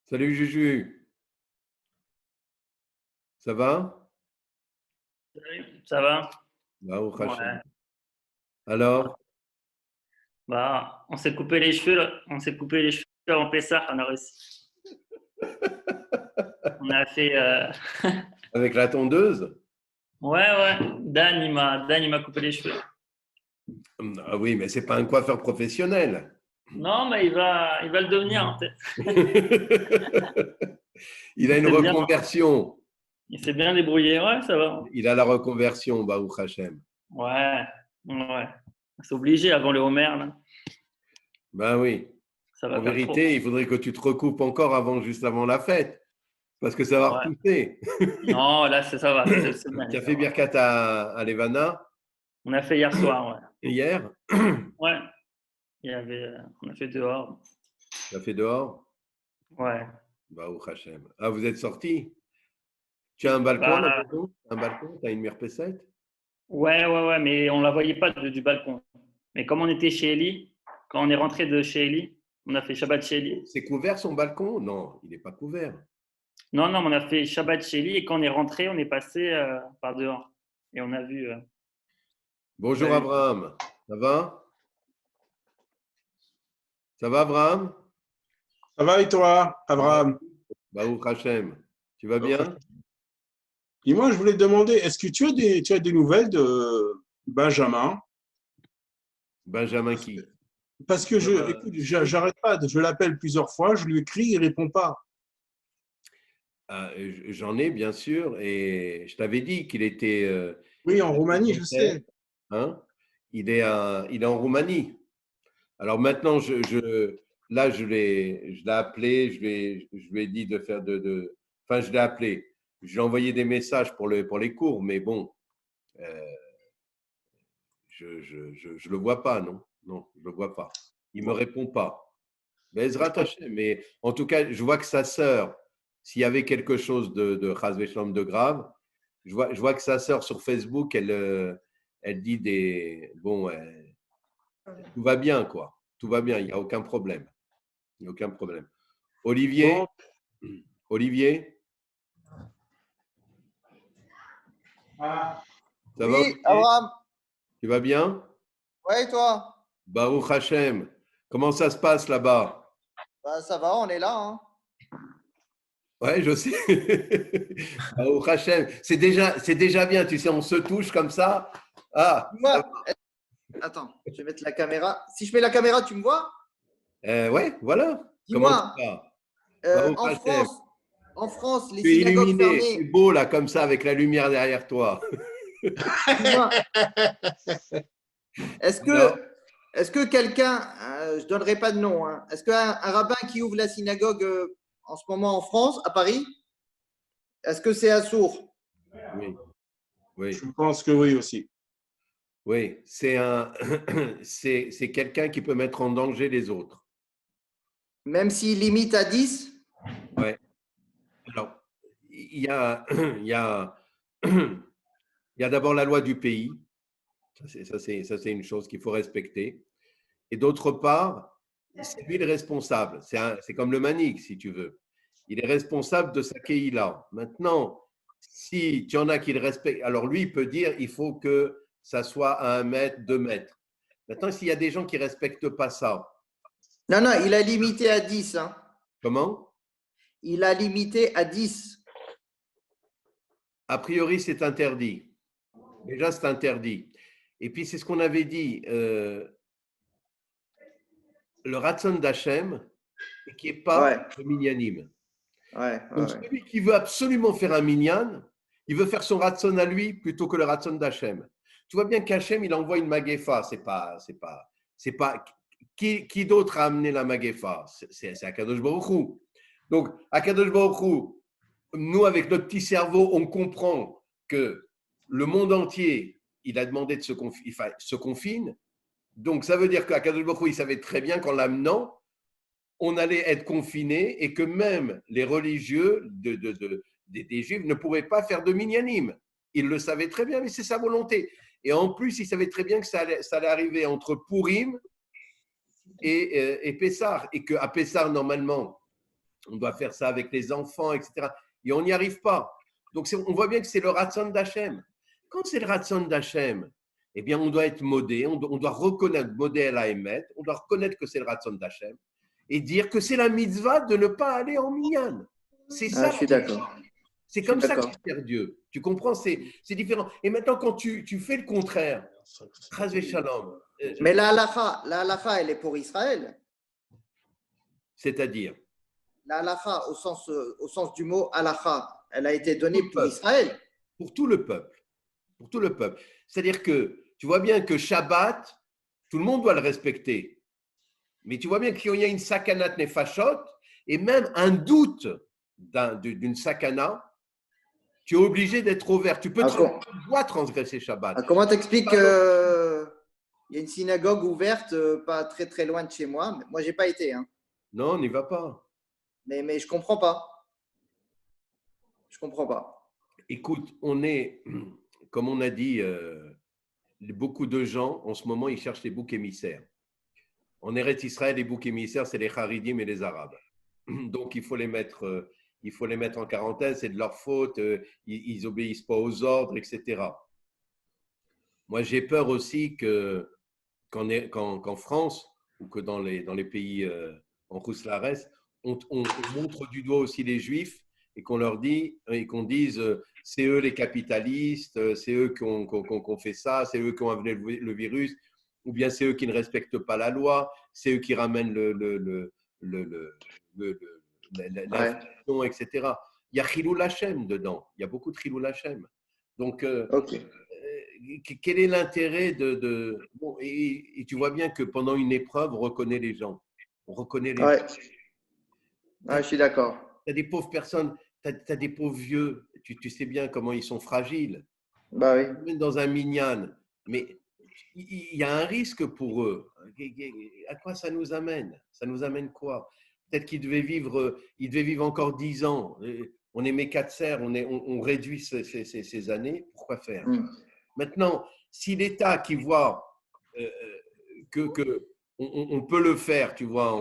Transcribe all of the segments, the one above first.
Salut Juju, ça va? Salut, ça va? Baruch Hashem. Ouais. Alors, Bah, on s'est coupé les cheveux, là. On s'est coupé les cheveux avant Pessah, on a réussi. On a fait. avec la tondeuse? Ouais. Dan, il m'a coupé les cheveux. Ah oui, mais c'est pas un coiffeur professionnel. Non, mais il va le devenir, en fait. Il a une C'est bien. reconversion. Il s'est bien débrouillé. Ouais, ça va. Il a la reconversion, Baruch Hashem. Ouais. C'est obligé avant le Homer, là. Ben oui. Ça va En faire trop. vérité, il faudrait que tu te recoupes encore juste avant la fête, parce que ça va Ouais. repousser. Non, là, ça va. C'est bien, Tu as ça fait va. Birkat à Levana On a fait hier soir, hier? ouais. Ouais. On a fait dehors. Tu as fait dehors? Ouais. Baruch Hashem. Ah, vous êtes sortis? Tu as un balcon à la Bah, maison? Un balcon? Tu as une mirpessette? ouais, mais on la voyait pas du balcon. Mais comme on était chez Eli, quand on est rentré de chez Eli, on a fait Shabbat chez Eli. C'est couvert son balcon? Non, il n'est pas couvert. Non, mais on a fait Shabbat chez Eli et quand on est rentré, on est passé par dehors. Et on a vu. Bonjour Abraham, ça va? Ça va Abraham? Ça va et toi, Abraham? Baruch Hashem. Tu vas bien? Dis-moi, je voulais te demander, est-ce que tu as des nouvelles de Benjamin? Benjamin qui? Parce que écoute, j'arrête pas, je l'appelle plusieurs fois, je lui écris, il répond pas. Ah, j'en ai bien sûr, et je t'avais dit qu'il était Oui, en Roumanie, je sais. hein? Il est en Roumanie. Alors maintenant, là, je l'ai appelé, je lui ai dit de faire enfin, je l'ai appelé. Je lui ai envoyé des messages pour les cours, mais bon, je le vois pas, non? Non, je le vois pas. Il me répond pas. Mais Ezrat Hashem, mais en tout cas, je vois que sa sœur, s'il y avait quelque chose de Chas v'Shalom de grave, je vois que sa sœur sur Facebook, elle dit bon, tout va bien, quoi. Tout va bien, il n'y a aucun problème. Il n'y a aucun problème. Olivier, Bon, Olivier, ah, ça va Oui, Olivier? Abraham. Tu vas bien? Ouais, et toi? Baruch Hashem. Comment ça se passe là-bas? Bah, ça va, on est là, hein. Ouais, je sais. Baruch Hashem. C'est déjà bien, tu sais, on se touche comme ça. Ah, ça Dis-moi, attends, je vais mettre la caméra. Si je mets la caméra, tu me vois? ouais, voilà. Comment tu Dis-moi, vas? Baruch en Hashem. France, en France, les Tu es synagogues illuminé, c'est fermées. beau là, comme ça, avec la lumière derrière toi. Dis-moi, est-ce Alors, que, est-ce que quelqu'un, je donnerai pas de nom, hein, est-ce qu'un rabbin qui ouvre la synagogue en ce moment en France, à Paris, est-ce que c'est assourd? oui, oui, je pense que oui aussi. oui. C'est quelqu'un qui peut mettre en danger les autres. Même s'il limite à 10? Ouais. Alors, il y a, il y a, il y a d'abord la loi du pays. Ça, c'est une chose qu'il faut respecter. Et d'autre part, c'est lui le responsable. C'est comme le manique, si tu veux. Il est responsable de sa Keïla. Maintenant, si tu en as qui le respectent, alors lui, il peut dire il faut que ça soit à 1 mètre, 2 mètres. Maintenant, s'il y a des gens qui ne respectent pas ça, Non, il a limité à 10, hein. comment? il a limité à 10. A priori, c'est interdit. Déjà, c'est interdit. Et puis, c'est ce qu'on avait dit. Le Ratzon d'Hachem, qui n'est pas le minyanim. Donc, celui qui veut absolument faire un minyan, il veut faire son Ratzon à lui plutôt que le Ratzon d'Hachem. Tu vois bien qu'Hachem, il envoie une Magefa. C'est pas. Qui d'autre a amené la Magefa? C'est Akadosh Baruch Hu. Donc, Akadosh Baruch Hu, nous, avec notre petit cerveau, on comprend que le monde entier, il a demandé de se confine. Donc, ça veut dire qu'Akadosh Baruch Hu, il savait très bien qu'en l'amenant, on allait être confiné et que même les religieux des Juifs ne pourraient pas faire de minyanim. Il le savait très bien, mais c'est sa volonté. Et en plus, il savait très bien que ça allait arriver entre Purim et Pessah. Et qu'à Pessah, normalement, on doit faire ça avec les enfants, etc. Et on n'y arrive pas. Donc, on voit bien que c'est le Ratzon d'Hachem. Quand c'est le Ratzon d'Hachem, eh bien, on doit être modé, on doit reconnaître, modé à la Emet, on doit reconnaître que c'est le Ratzon d'Hachem et dire que c'est la mitzvah de ne pas aller en minyan. C'est ça. Je suis d'accord. C'est comme ça que sert Dieu. Tu comprends? C'est différent. Et maintenant, quand tu fais le contraire, Chas v'shalom. Mais la halakha, elle est pour Israël. C'est-à-dire? La halakha, au sens du mot halakha, elle a été donnée pour Israël. Pour tout le peuple. Pour tout le peuple. C'est-à-dire que tu vois bien que Shabbat, tout le monde doit le respecter. Mais tu vois bien qu'il y a une sakanat nefashot et même un doute d'une sakana, tu es obligé d'être ouvert. Tu dois transgresser Shabbat. Comment t'expliques qu'il y a une synagogue ouverte pas très très loin de chez moi? Moi, j'ai pas été. Hein. Non, on n'y va pas. Mais je comprends pas. Je comprends pas. Écoute, on est, comme on a dit, beaucoup de gens, en ce moment, ils cherchent les boucs émissaires. En Eretz Israël, les boucs émissaires, c'est les Haridim et les Arabes. Donc, il faut les mettre en quarantaine, c'est de leur faute, ils n'obéissent pas aux ordres, etc. Moi, j'ai peur aussi qu'en France, ou que dans les pays en Rousselarès, on montre du doigt aussi les Juifs et qu'on leur dit, et qu'on dise, c'est eux les capitalistes, c'est eux qui ont fait ça, c'est eux qui ont amené le virus, ou bien c'est eux qui ne respectent pas la loi, c'est eux qui ramènent l'inflation, etc. Il y a Chilul Hashem dedans, il y a beaucoup de Chilul Hashem. Donc, quel est l'intérêt bon, et tu vois bien que pendant une épreuve, on reconnaît les gens. On reconnaît les gens. Je suis d'accord. Tu as des pauvres personnes, tu as des pauvres vieux, tu sais bien comment ils sont fragiles. Bah oui. Même dans un minyan, mais il y a un risque pour eux. À quoi ça nous amène? Ça nous amène quoi? Peut-être qu'ils devaient vivre encore 10 ans. On est mécatser, on réduit ces années. Pourquoi faire? Maintenant, si l'État qui voit qu'on peut le faire, tu vois,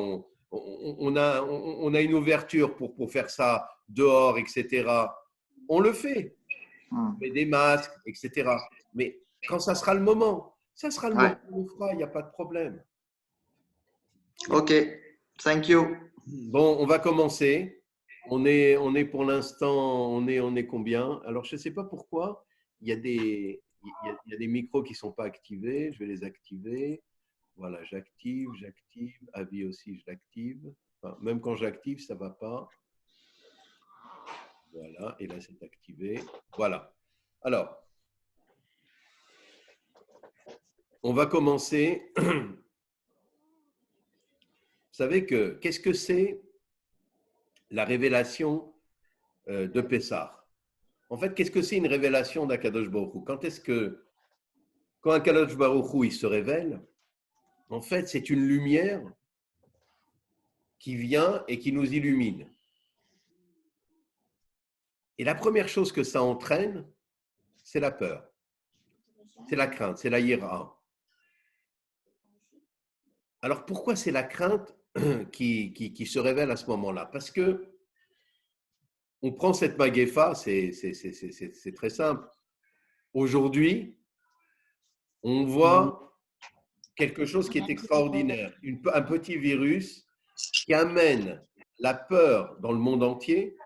on a une ouverture pour faire ça dehors, etc., on le fait. On met des masques, etc. Mais quand ça sera le moment, on le fera, il n'y a pas de problème. Ok, thank you. Bon, on va commencer. On est pour l'instant, on est combien? Alors, je ne sais pas pourquoi, il y a des micros qui ne sont pas activés. Je vais les activer. Voilà, j'active. Avis aussi, je l'active. Enfin, même quand j'active, ça ne va pas. Voilà, et là, c'est activé. Voilà. Alors, on va commencer. Vous savez qu'est-ce que c'est la révélation de Pessah? En fait, qu'est-ce que c'est une révélation d'Akadosh Baruch Hu? Quand Akadosh Baruch Hu, il se révèle, en fait, c'est une lumière qui vient et qui nous illumine. Et la première chose que ça entraîne, c'est la peur, c'est la crainte, c'est la yira. Alors, pourquoi c'est la crainte qui se révèle à ce moment-là? Parce que on prend cette maguefa, c'est très simple. Aujourd'hui, on voit quelque chose qui est extraordinaire, un petit virus qui amène la peur dans le monde entier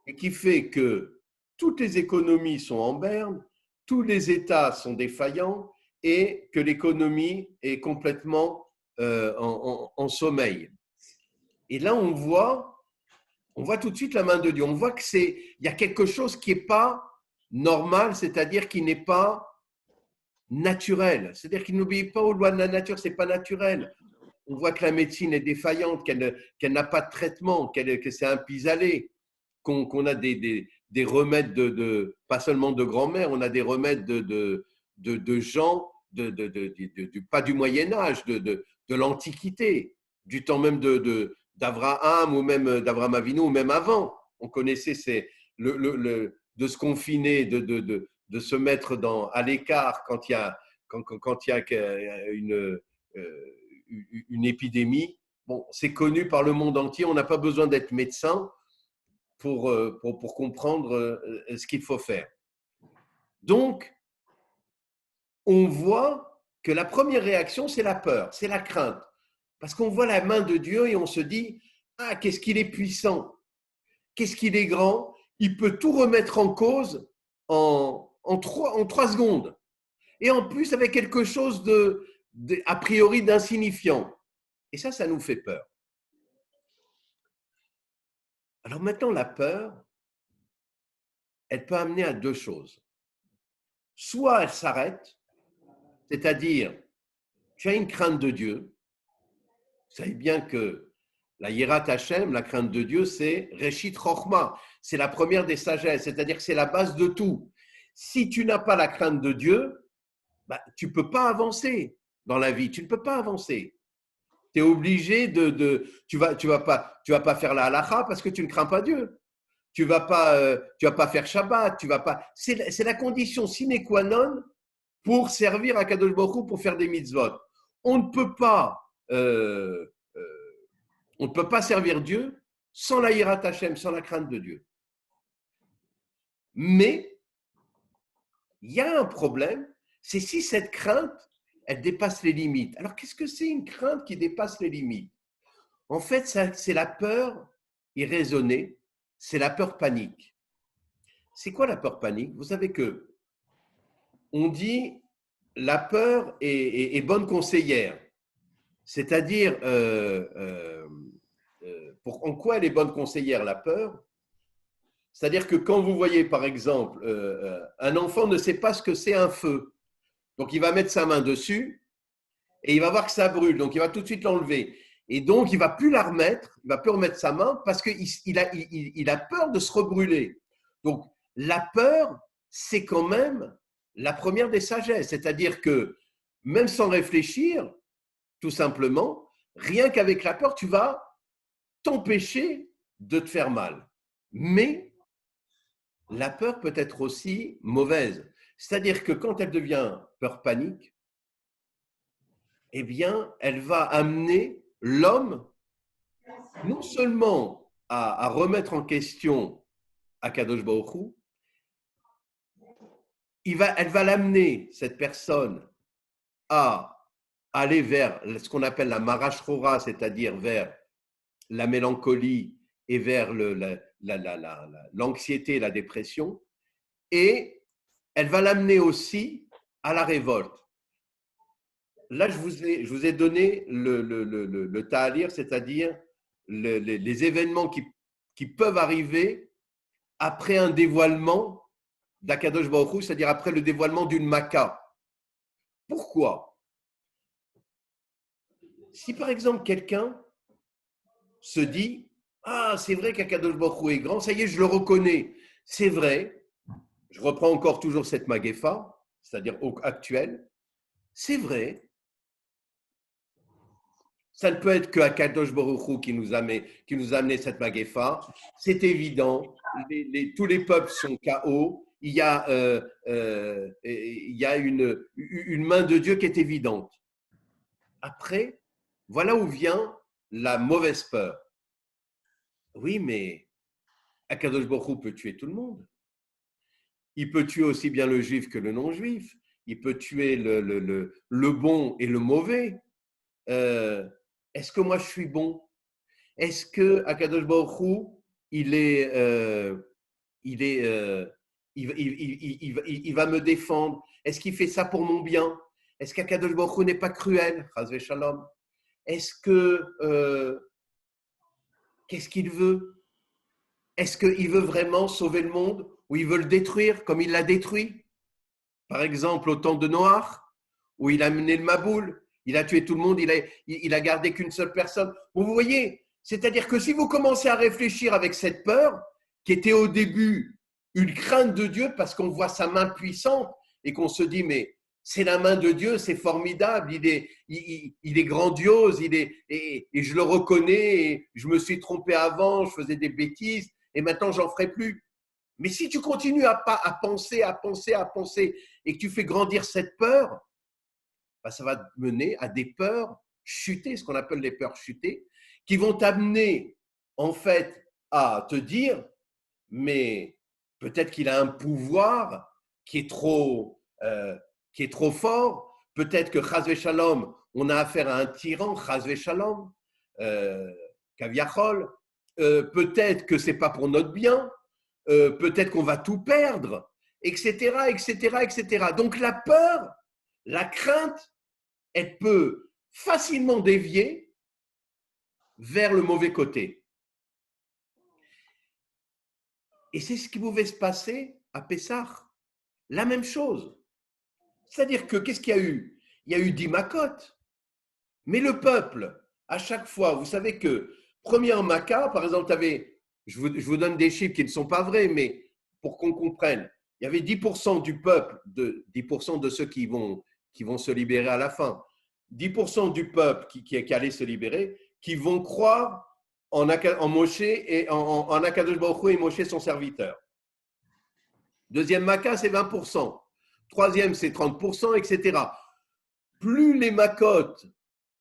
et qui fait que toutes les économies sont en berne, tous les États sont défaillants et que l'économie est complètement en sommeil. Et là, on voit tout de suite la main de Dieu. On voit qu'il y a quelque chose qui n'est pas normal, c'est-à-dire qui n'est pas naturel. C'est-à-dire qu'il n'obéit pas aux lois de la nature, ce n'est pas naturel. On voit que la médecine est défaillante, qu'elle n'a pas de traitement, que c'est un pis-aller, qu'on a des remèdes pas seulement de grand-mère, on a des remèdes de gens, pas du Moyen-Âge, de l'Antiquité, du temps même d'Abraham ou même d'Abraham Avinu ou même avant. On connaissait de se confiner, de se mettre à l'écart quand il y a une épidémie. Bon, c'est connu par le monde entier, on n'a pas besoin d'être médecin pour comprendre ce qu'il faut faire. Donc, on voit que la première réaction, c'est la peur, c'est la crainte. Parce qu'on voit la main de Dieu et on se dit, ah, qu'est-ce qu'il est puissant, qu'est-ce qu'il est grand, il peut tout remettre en cause en 3 secondes. Et en plus, avec quelque chose a priori d'insignifiant. Et ça nous fait peur. Alors maintenant, la peur, elle peut amener à 2 choses. Soit elle s'arrête, c'est-à-dire, tu as une crainte de Dieu. Vous savez bien que la Yirat Hashem, la crainte de Dieu, c'est Reshit Chochma. C'est la première des sagesses, c'est-à-dire que c'est la base de tout. Si tu n'as pas la crainte de Dieu, tu ne peux pas avancer dans la vie, tu ne peux pas avancer. Tu es obligé tu vas pas faire la halakha parce que tu ne crains pas Dieu. Tu vas pas faire Shabbat, c'est la condition sine qua non pour servir à Kadosh Baruch Hu, pour faire des mitzvot. On ne peut pas servir Dieu sans la Yirat Hashem, sans la crainte de Dieu. Mais il y a un problème, c'est si cette crainte, elle dépasse les limites. Alors, qu'est-ce que c'est une crainte qui dépasse les limites? En fait, c'est la peur irraisonnée, c'est la peur panique. C'est quoi la peur panique? Vous savez que on dit la peur est bonne conseillère. C'est-à-dire, en quoi elle est bonne conseillère, la peur? C'est-à-dire que quand vous voyez, par exemple, un enfant ne sait pas ce que c'est un feu. Donc, il va mettre sa main dessus et il va voir que ça brûle. Donc, il va tout de suite l'enlever. Et donc, il ne va plus la remettre, il ne va plus remettre sa main parce qu'il a peur de se rebrûler. Donc, la peur, c'est quand même la première des sagesses. C'est-à-dire que même sans réfléchir, tout simplement, rien qu'avec la peur, tu vas t'empêcher de te faire mal. Mais la peur peut être aussi mauvaise. C'est-à-dire que quand elle devient peur panique, eh bien, elle va amener l'homme non seulement à remettre en question Akadosh Baruch Hu, elle va l'amener, cette personne, à aller vers ce qu'on appelle la marashrora, c'est-à-dire vers la mélancolie et vers l'anxiété et la dépression, et elle va l'amener aussi à la révolte. Là, je vous ai donné le ta'alir, c'est-à-dire les événements qui peuvent arriver après un dévoilement d'Akadosh Baruch Hu, c'est-à-dire après le dévoilement d'une Makkah. Pourquoi? Si par exemple quelqu'un se dit « Ah, c'est vrai qu'Akadosh Baruch Hu est grand, ça y est, je le reconnais. » C'est vrai, je reprends encore toujours cette Magefa, c'est-à-dire actuelle, c'est vrai. Ça ne peut être que Akadosh Baruch Hu qui nous a amené cette Magefa. C'est évident, tous les peuples sont KO. Il y a une main de Dieu qui est évidente. Après, voilà où vient la mauvaise peur. Oui, mais Akadosh Baruch Hu peut tuer tout le monde. Il peut tuer aussi bien le juif que le non-juif. Il peut tuer le bon et le mauvais. Est-ce que moi je suis bon? Est-ce que Akadosh Baruch Hu, il est, il est, il va me défendre? Est-ce qu'il fait ça pour mon bien? Est-ce qu'Akadosh Baruch Hu n'est pas cruel? Chas v'shalom. Est-ce que qu'est-ce qu'il veut? Est-ce qu'il veut vraiment sauver le monde ou il veut le détruire comme il l'a détruit? Par exemple, au temps de Noach, où il a mené le Maboul, il a tué tout le monde, il a gardé qu'une seule personne. Vous voyez, c'est-à-dire que si vous commencez à réfléchir avec cette peur, qui était au début une crainte de Dieu parce qu'on voit sa main puissante et qu'on se dit, mais c'est la main de Dieu, c'est formidable, il est grandiose, et je le reconnais, et je me suis trompé avant, je faisais des bêtises, et maintenant j'en ferai plus. Mais si tu continues à penser, et que tu fais grandir cette peur, ben ça va te mener à des peurs chutées, ce qu'on appelle les peurs chutées, qui vont t'amener en fait à te dire, mais peut-être qu'il a un pouvoir qui est trop fort, peut-être que chas v'shalom, on a affaire à un tyran, chas v'shalom, kaviachol, peut-être que c'est pas pour notre bien, peut-être qu'on va tout perdre, etc., etc., etc. Donc la peur, la crainte, elle peut facilement dévier vers le mauvais côté. Et c'est ce qui pouvait se passer à Pessah. La même chose. C'est-à-dire que, qu'est-ce qu'il y a eu? Il y a eu 10 macotes. Mais le peuple, à chaque fois, vous savez que, première maca, par exemple, je vous donne des chiffres qui ne sont pas vrais, mais pour qu'on comprenne, il y avait 10% du peuple, 10% de ceux qui vont se libérer à la fin, 10% du peuple qui allait se libérer, qui vont croire en Moshe et en Akadosh Baruch Hu et Moshe son serviteur. Deuxième maca, c'est 20%. Troisième, c'est 30%, etc. Plus les macotes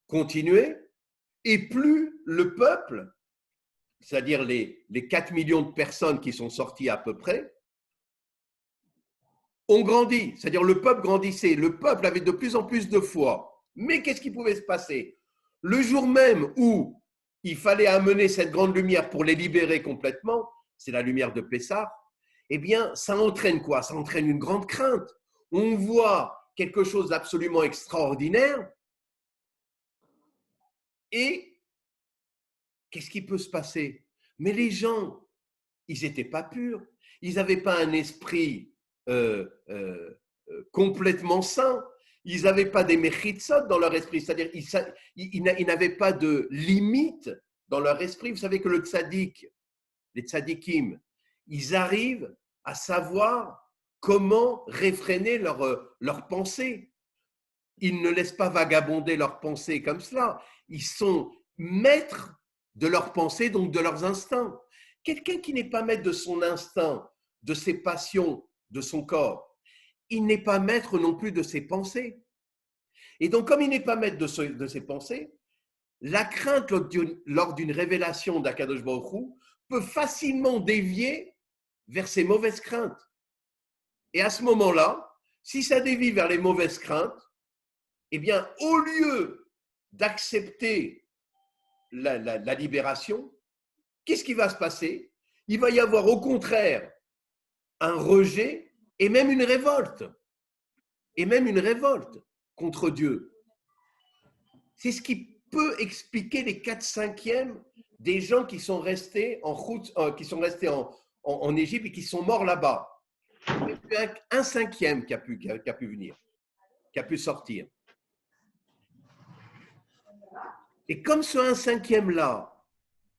continuaient, et plus le peuple, c'est-à-dire les 4 millions de personnes qui sont sorties à peu près, ont grandi. C'est-à-dire le peuple grandissait. Le peuple avait de plus en plus de foi. Mais qu'est-ce qui pouvait se passer? Le jour même où il fallait amener cette grande lumière pour les libérer complètement, c'est la lumière de Pessah, eh bien, ça entraîne quoi? Ça entraîne une grande crainte. On voit quelque chose d'absolument extraordinaire et qu'est-ce qui peut se passer? Mais les gens, ils n'étaient pas purs. Ils n'avaient pas un esprit complètement sain. Ils n'avaient pas des mechitsot dans leur esprit. C'est-à-dire ils n'avaient pas de limite dans leur esprit. Vous savez que le tzaddik, les tzaddikim, ils arrivent à savoir comment réfréner leur pensée. Ils ne laissent pas vagabonder leurs pensées comme cela. Ils sont maîtres de leurs pensées, donc de leurs instincts. Quelqu'un qui n'est pas maître de son instinct, de ses passions, de son corps, il n'est pas maître non plus de ses pensées. Et donc, comme il n'est pas maître de ses pensées, la crainte lors d'une révélation d'Akadosh Baruch Hu peut facilement dévier vers ses mauvaises craintes. Et à ce moment-là, si ça dévie vers les mauvaises craintes, eh bien, au lieu d'accepter la libération, qu'est-ce qui va se passer? Il va y avoir au contraire un rejet et même une révolte. Et même une révolte contre Dieu. C'est ce qui peut expliquer les 4/5 des gens qui sont restés en Égypte et qui sont morts là-bas. Il y a 1/5 qui a pu venir, qui a pu sortir. Et comme ce 1/5-là,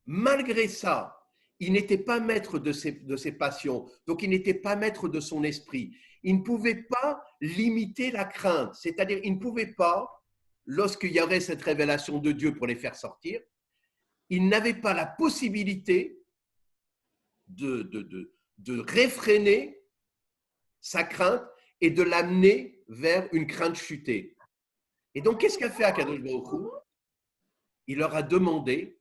malgré ça, il n'était pas maître de ses passions, donc il n'était pas maître de son esprit. Il ne pouvait pas limiter la crainte, c'est-à-dire il ne pouvait pas, lorsqu'il y aurait cette révélation de Dieu pour les faire sortir, il n'avait pas la possibilité de réfréner sa crainte et de l'amener vers une crainte chutée. Et donc, qu'est-ce qu'a fait Akadosh Baruch Hu? Il leur a demandé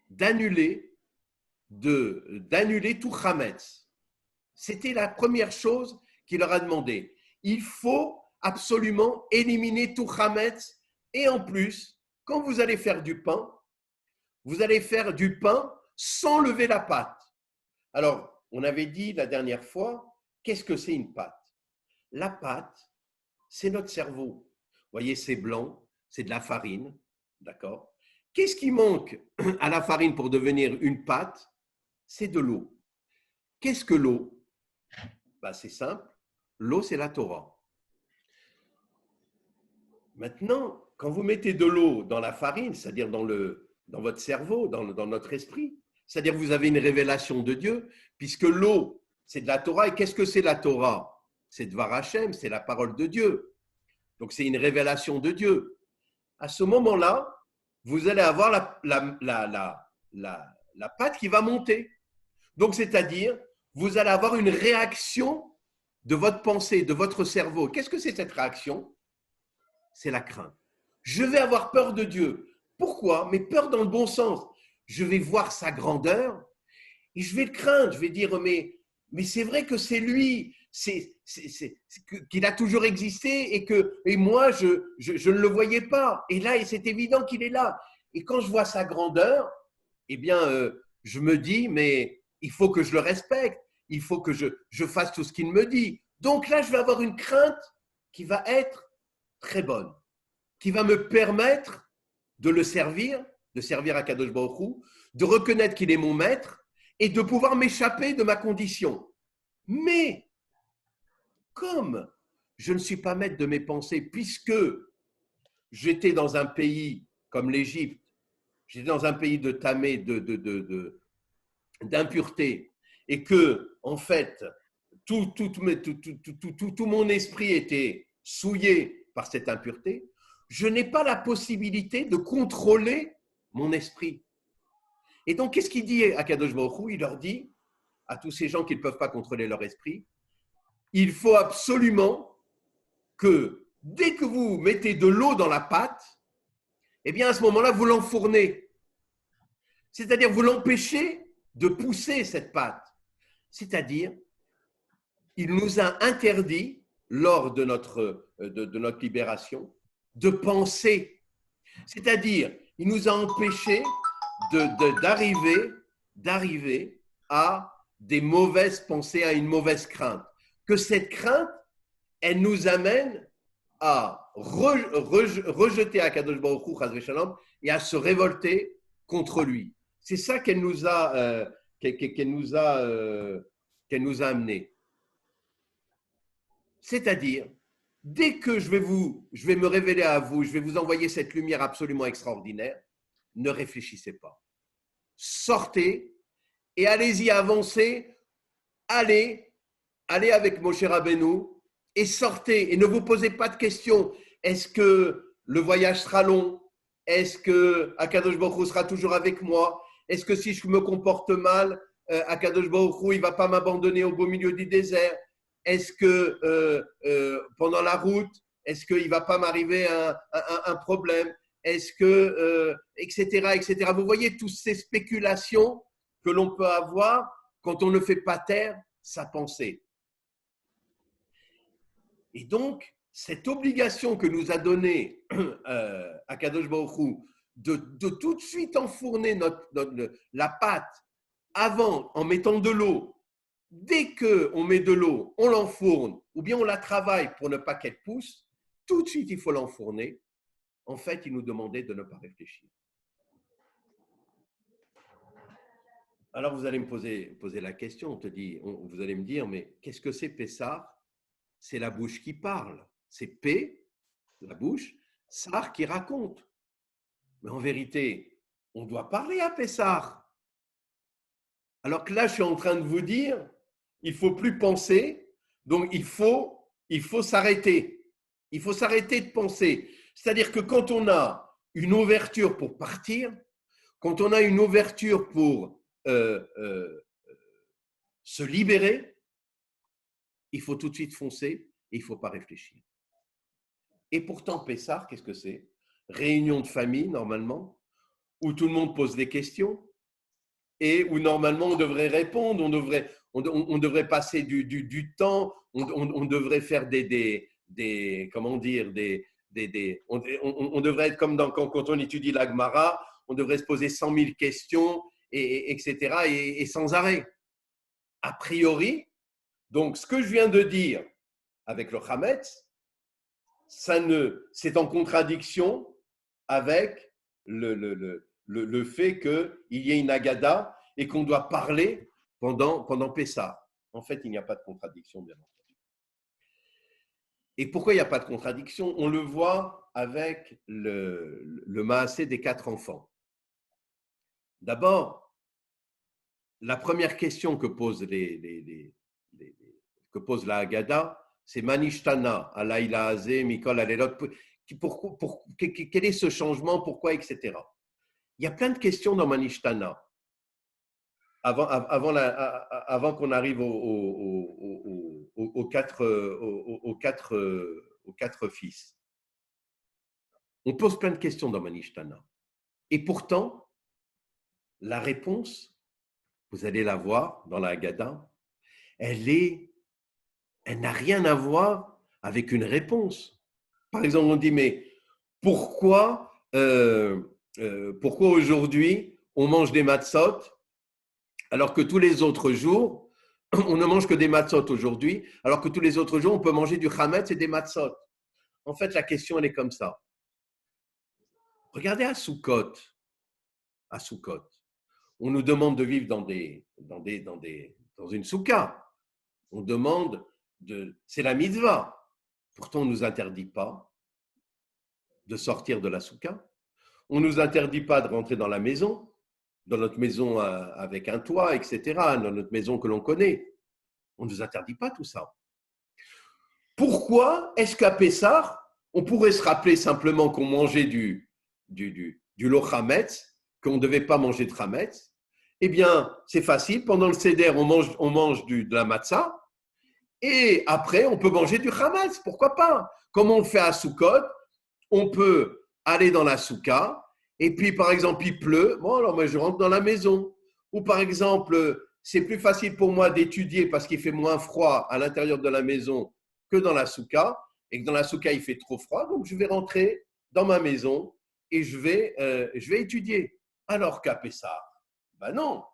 d'annuler tout Chametz. C'était la première chose qu'il leur a demandé. Il faut absolument éliminer tout Chametz et en plus, quand vous allez faire du pain, vous allez faire du pain sans lever la pâte. Alors, on avait dit la dernière fois, qu'est-ce que c'est une pâte? La pâte, c'est notre cerveau. Vous voyez, c'est blanc, c'est de la farine, d'accord? Qu'est-ce qui manque à la farine pour devenir une pâte? C'est de l'eau. Qu'est-ce que l'eau? Ben, c'est simple, l'eau, c'est la Torah. Maintenant, quand vous mettez de l'eau dans la farine, c'est-à-dire dans votre cerveau, dans notre esprit, c'est-à-dire que vous avez une révélation de Dieu, puisque l'eau, c'est de la Torah. Et qu'est-ce que c'est la Torah? C'est Dvar Hashem, c'est la parole de Dieu. Donc, c'est une révélation de Dieu. À ce moment-là, vous allez avoir la pâte qui va monter. Donc, c'est-à-dire, vous allez avoir une réaction de votre pensée, de votre cerveau. Qu'est-ce que c'est cette réaction? C'est la crainte. Je vais avoir peur de Dieu. Pourquoi? Mais peur dans le bon sens. Je vais voir sa grandeur et je vais le craindre. Je vais dire, mais c'est vrai que c'est lui, qu'il a toujours existé et moi, je ne le voyais pas. Et là, c'est évident qu'il est là. Et quand je vois sa grandeur, eh bien, je me dis, mais il faut que je le respecte. Il faut que je fasse tout ce qu'il me dit. Donc là, je vais avoir une crainte qui va être très bonne, qui va me permettre de le servir, de servir à Kadosh Baruch Hu, de reconnaître qu'il est mon maître et de pouvoir m'échapper de ma condition. Mais, comme je ne suis pas maître de mes pensées, puisque j'étais dans un pays comme l'Égypte, j'étais dans un pays de tamé, d'impureté, et que, en fait, tout mon esprit était souillé par cette impureté, je n'ai pas la possibilité de contrôler mon esprit. Et donc, qu'est-ce qu'il dit à Kadosh Baruch Hu? Il leur dit, à tous ces gens qui ne peuvent pas contrôler leur esprit, il faut absolument que dès que vous mettez de l'eau dans la pâte, eh bien, à ce moment-là, vous l'enfournez. C'est-à-dire, vous l'empêchez de pousser cette pâte. C'est-à-dire, il nous a interdit, lors de notre libération, de penser. C'est-à-dire, il nous a empêchés d'arriver à des mauvaises pensées, à une mauvaise crainte. Que cette crainte, elle nous amène à rejeter Akadosh Baruch Hu, Chas v'Shalom, et à se révolter contre lui. C'est ça qu'elle nous a amené. C'est-à-dire, dès que je vais me révéler à vous, je vais vous envoyer cette lumière absolument extraordinaire, ne réfléchissez pas. Sortez et allez-y, avancez, allez avec Moshe Rabbeinu et sortez et ne vous posez pas de questions. Est-ce que le voyage sera long? Est-ce que Akadosh Baruch Hu sera toujours avec moi? Est-ce que si je me comporte mal, Akadosh Baruch Hu, il ne va pas m'abandonner au beau milieu du désert? Est-ce que pendant la route, est-ce qu'il ne va pas m'arriver un problème? Est-ce que, etc. Vous voyez toutes ces spéculations que l'on peut avoir quand on ne fait pas taire sa pensée. Et donc, cette obligation que nous a donnée Akadosh Baruch Hu de tout de suite enfourner la pâte avant en mettant de l'eau. Dès qu'on met de l'eau, on l'enfourne ou bien on la travaille pour ne pas qu'elle pousse, tout de suite il faut l'enfourner. En fait, il nous demandait de ne pas réfléchir. Alors vous allez me poser la question, vous allez me dire, mais qu'est-ce que c'est Pessah? C'est la bouche qui parle. C'est P, la bouche, Sar qui raconte. Mais en vérité, on doit parler à Pessah. Alors que là, je suis en train de vous dire, il ne faut plus penser, donc il faut s'arrêter. Il faut s'arrêter de penser. C'est-à-dire que quand on a une ouverture pour partir, quand on a une ouverture pour se libérer, il faut tout de suite foncer et il ne faut pas réfléchir. Et pourtant, Pessah, qu'est-ce que c'est? Réunion de famille, normalement, où tout le monde pose des questions et où normalement on devrait répondre, on devrait passer du temps, on devrait faire des on devrait être comme quand on étudie la Gemara, on devrait se poser 100 000 questions, etc., et sans arrêt. A priori, donc ce que je viens de dire avec le Hametz, c'est en contradiction avec le fait qu'il y ait une Agada et qu'on doit parler pendant Pessah. En fait, il n'y a pas de contradiction, bien entendu. Et pourquoi il n'y a pas de contradiction? On le voit avec le Maasé des 4 enfants. D'abord, la première question que pose la Haggadah, c'est Manishtana, Alayla Azé, Mikol Alelot. Quel est ce changement? Pourquoi? Etc. Il y a plein de questions dans Manishtana. Avant qu'on arrive aux quatre fils. On pose plein de questions dans Manishtana. Et pourtant, la réponse, vous allez la voir dans la Haggadah, elle n'a rien à voir avec une réponse. Par exemple, on dit, mais pourquoi aujourd'hui on mange des matzot alors que tous les autres jours, on ne mange que des matzot aujourd'hui, alors que tous les autres jours, on peut manger du chametz et des matzot. En fait, la question, elle est comme ça. Regardez à Sukkot. À Sukkot. On nous demande de vivre dans une soukha. On demande c'est la mitzvah. Pourtant, on ne nous interdit pas de sortir de la soukha. On ne nous interdit pas de rentrer dans la maison, dans notre maison avec un toit, etc., dans notre maison que l'on connaît. On ne nous interdit pas tout ça. Pourquoi est-ce qu'à Pessah, on pourrait se rappeler simplement qu'on mangeait du lo chametz, qu'on ne devait pas manger de chametz? Eh bien, c'est facile. Pendant le seder, on mange de la matzah. Et après, on peut manger du chametz. Pourquoi pas? Comme on le fait à Sukkot, on peut aller dans la soukha. Et puis, par exemple, il pleut. Bon, alors moi, je rentre dans la maison. Ou par exemple, c'est plus facile pour moi d'étudier parce qu'il fait moins froid à l'intérieur de la maison que dans la soukha. Et que dans la soukha, il fait trop froid. Donc, je vais rentrer dans ma maison et je vais étudier. Alors qu'à Pessah, ben non,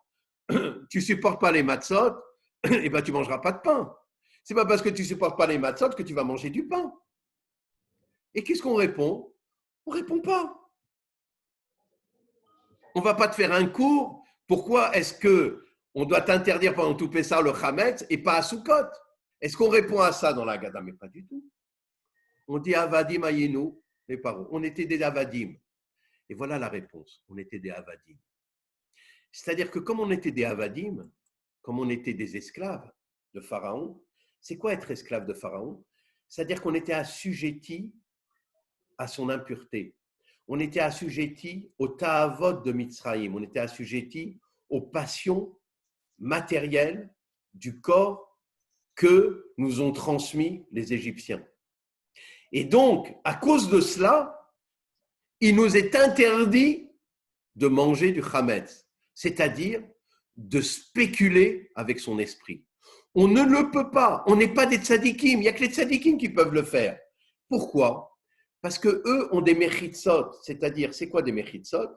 tu ne supportes pas les matzot, et ben tu ne mangeras pas de pain. Ce n'est pas parce que tu ne supportes pas les matzot que tu vas manger du pain. Et qu'est-ce qu'on répond? On ne répond pas. On ne va pas te faire un cours. Pourquoi est-ce qu'on doit t'interdire pendant tout Pessah le chametz et pas à Sukkot? Est-ce qu'on répond à ça dans la Haggadah? Mais pas du tout. On dit Avadim Ayenu, les parents. On était des Avadim. Et voilà la réponse. On était des Avadim. C'est-à-dire que comme on était des Avadim, comme on était des esclaves de Pharaon, c'est quoi être esclave de Pharaon? C'est-à-dire qu'on était assujettis à son impureté. On était assujettis au ta'avot de Mitzraïm. On était assujettis aux passions matérielles du corps que nous ont transmis les Égyptiens. Et donc, à cause de cela, il nous est interdit de manger du chametz, c'est-à-dire de spéculer avec son esprit. On ne le peut pas, on n'est pas des tzadikim, il n'y a que les tzadikim qui peuvent le faire. Pourquoi? Parce qu'eux ont des mechitsot, c'est-à-dire, c'est quoi des mechitsot?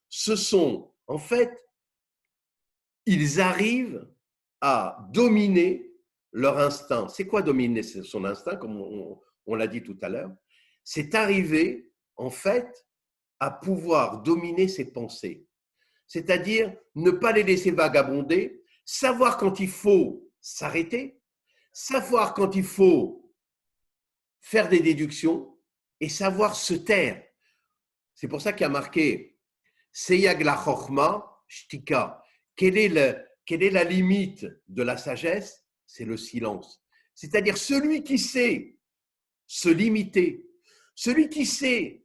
Ce sont, en fait, ils arrivent à dominer leur instinct. C'est quoi dominer son instinct, comme on l'a dit tout à l'heure? C'est arriver, en fait, à pouvoir dominer ses pensées. C'est-à-dire ne pas les laisser vagabonder, savoir quand il faut s'arrêter, savoir quand il faut faire des déductions et savoir se taire. C'est pour ça qu'il y a marqué Seyag la chorma shtika. Quelle est la limite de la sagesse? C'est le silence. C'est-à-dire celui qui sait se limiter, celui qui sait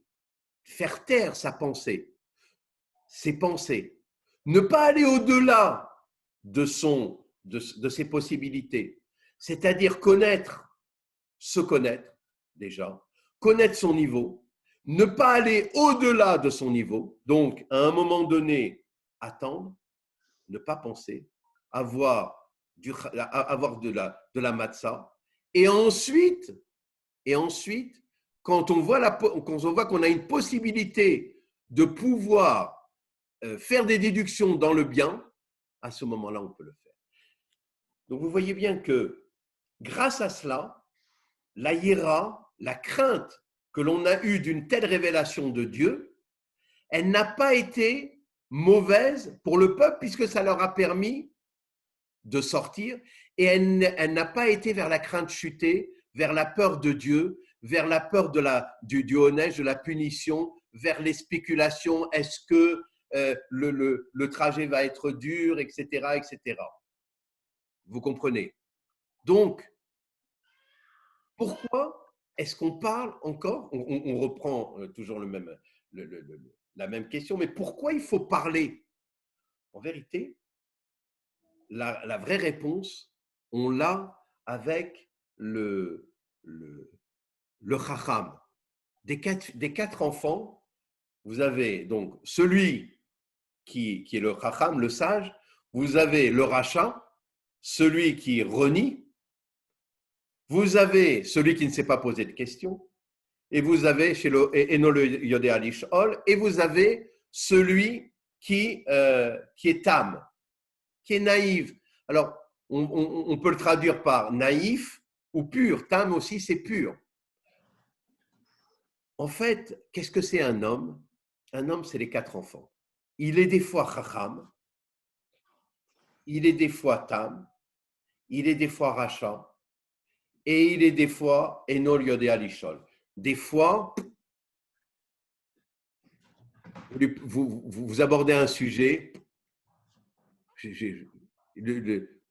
faire taire sa pensée, ses pensées, ne pas aller au-delà de ses possibilités, c'est-à-dire se connaître déjà, connaître son niveau, ne pas aller au-delà de son niveau, donc à un moment donné, attendre, ne pas penser, avoir de la matzah, et ensuite, quand on voit qu'on a une possibilité de pouvoir faire des déductions dans le bien, à ce moment-là, on peut le faire. Donc, vous voyez bien que grâce à cela, la hiéra, la crainte que l'on a eue d'une telle révélation de Dieu, elle n'a pas été mauvaise pour le peuple puisque ça leur a permis de sortir et elle n'a pas été vers la crainte chutée, vers la peur de Dieu, vers la peur du honnête, de la punition, vers les spéculations, est-ce que le trajet va être dur, etc., etc. Vous comprenez? Donc, pourquoi est-ce qu'on parle encore, on reprend toujours la même question, mais pourquoi il faut parler? En vérité, la vraie réponse, on l'a avec le chacham. Des quatre enfants, vous avez donc celui qui est le chacham, le sage, vous avez le rachat, celui qui renie, vous avez celui qui ne s'est pas posé de questions, et vous avez chez le Eno le Yodéa Lishol, et vous avez celui qui est tam, qui est naïf. Alors, on peut le traduire par naïf ou pur. Tam aussi, c'est pur. En fait, qu'est-ce que c'est un homme? Un homme, c'est les quatre enfants. Il est des fois chacham, il est des fois tam, il est des fois rachat, et il est des fois Eno le Yodéa Lishol. Des fois, vous abordez un sujet,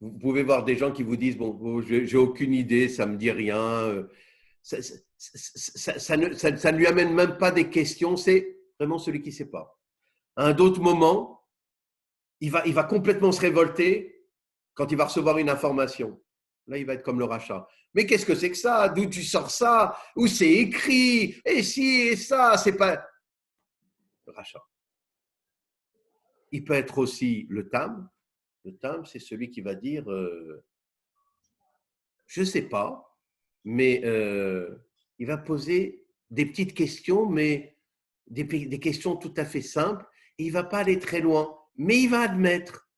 vous pouvez voir des gens qui vous disent, bon, j'ai aucune idée, ça me dit rien, ça ne lui amène même pas des questions, c'est vraiment celui qui ne sait pas. À un d'autres moment, il va complètement se révolter quand il va recevoir une information. Là, il va être comme le rachat. Mais qu'est-ce que c'est que ça? D'où tu sors ça? Où c'est écrit? Et si, et ça, c'est pas… Le rachat. Il peut être aussi le tam. Le tam, c'est celui qui va dire je ne sais pas, mais il va poser des petites questions, mais des questions tout à fait simples. Et il ne va pas aller très loin, mais il va admettre.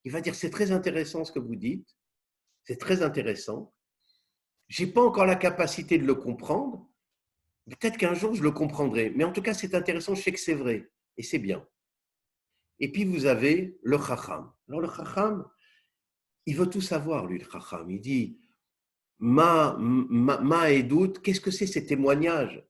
Il va dire c'est très intéressant ce que vous dites, c'est très intéressant. Je n'ai pas encore la capacité de le comprendre. Peut-être qu'un jour je le comprendrai, mais en tout cas c'est intéressant, je sais que c'est vrai et c'est bien. Et puis vous avez le chacham. Alors le chacham, il veut tout savoir, lui, le chacham. Il dit Ma et doute, qu'est-ce que c'est ces témoignages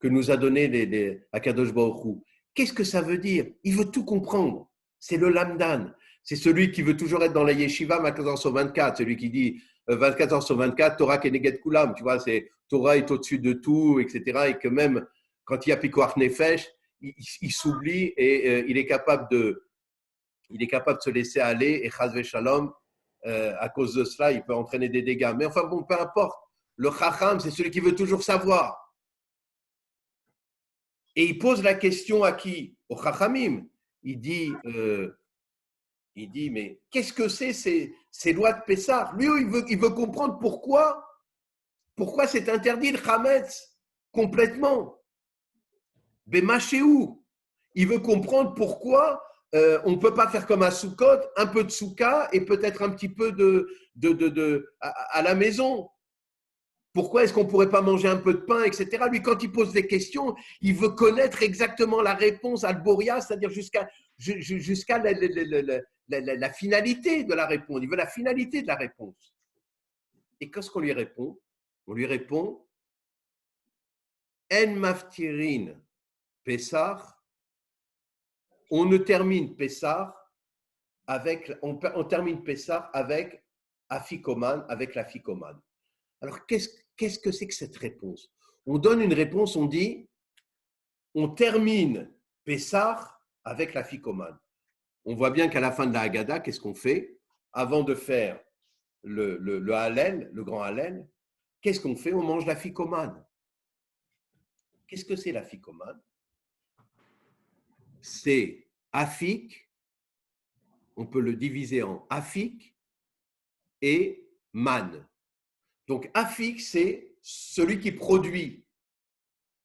que nous a donné Akadosh Baruch Hu? Qu'est-ce que ça veut dire? Il veut tout comprendre. C'est le lamdan. C'est celui qui veut toujours être dans la yeshiva 24 heures sur 24, celui qui dit 24 heures sur 24, Torah Keneged Kulam, tu vois, c'est Torah est au-dessus de tout, etc. Et que même quand il y a Pikuach Nefesh, il s'oublie et il est capable de se laisser aller et Chaz Shalom, à cause de cela, il peut entraîner des dégâts. Mais enfin bon, peu importe. Le chacham, c'est celui qui veut toujours savoir. Et il pose la question à qui? Au chachamim. Il dit, mais qu'est-ce que c'est ces lois de Pessah? Lui, il veut comprendre pourquoi c'est interdit le chametz complètement. Bémachéou. Il veut comprendre pourquoi on ne peut pas faire comme à Soukot, un peu de souka et peut-être un petit peu à la maison. Pourquoi est-ce qu'on ne pourrait pas manger un peu de pain, etc. Lui, quand il pose des questions, il veut connaître exactement la réponse à Alboria, c'est-à-dire jusqu'à la finalité de la réponse. Il veut la finalité de la réponse. Et qu'est-ce qu'on lui répond? On lui répond En maftirin Pessah. On ne termine Pessah on termine Pessah avec Afikoman, avec la Fikoman. Alors, qu'est-ce que c'est que cette réponse? On donne une réponse, on dit, on termine Pessah avec la Fikoman. On voit bien qu'à la fin de la Haggadah, qu'est-ce qu'on fait? Avant de faire le Hallel, le grand Hallel, qu'est-ce qu'on fait? On mange la Fikoman. Qu'est-ce que c'est la Fikoman? C'est afik, on peut le diviser en afik et man. Donc afik, c'est celui qui produit.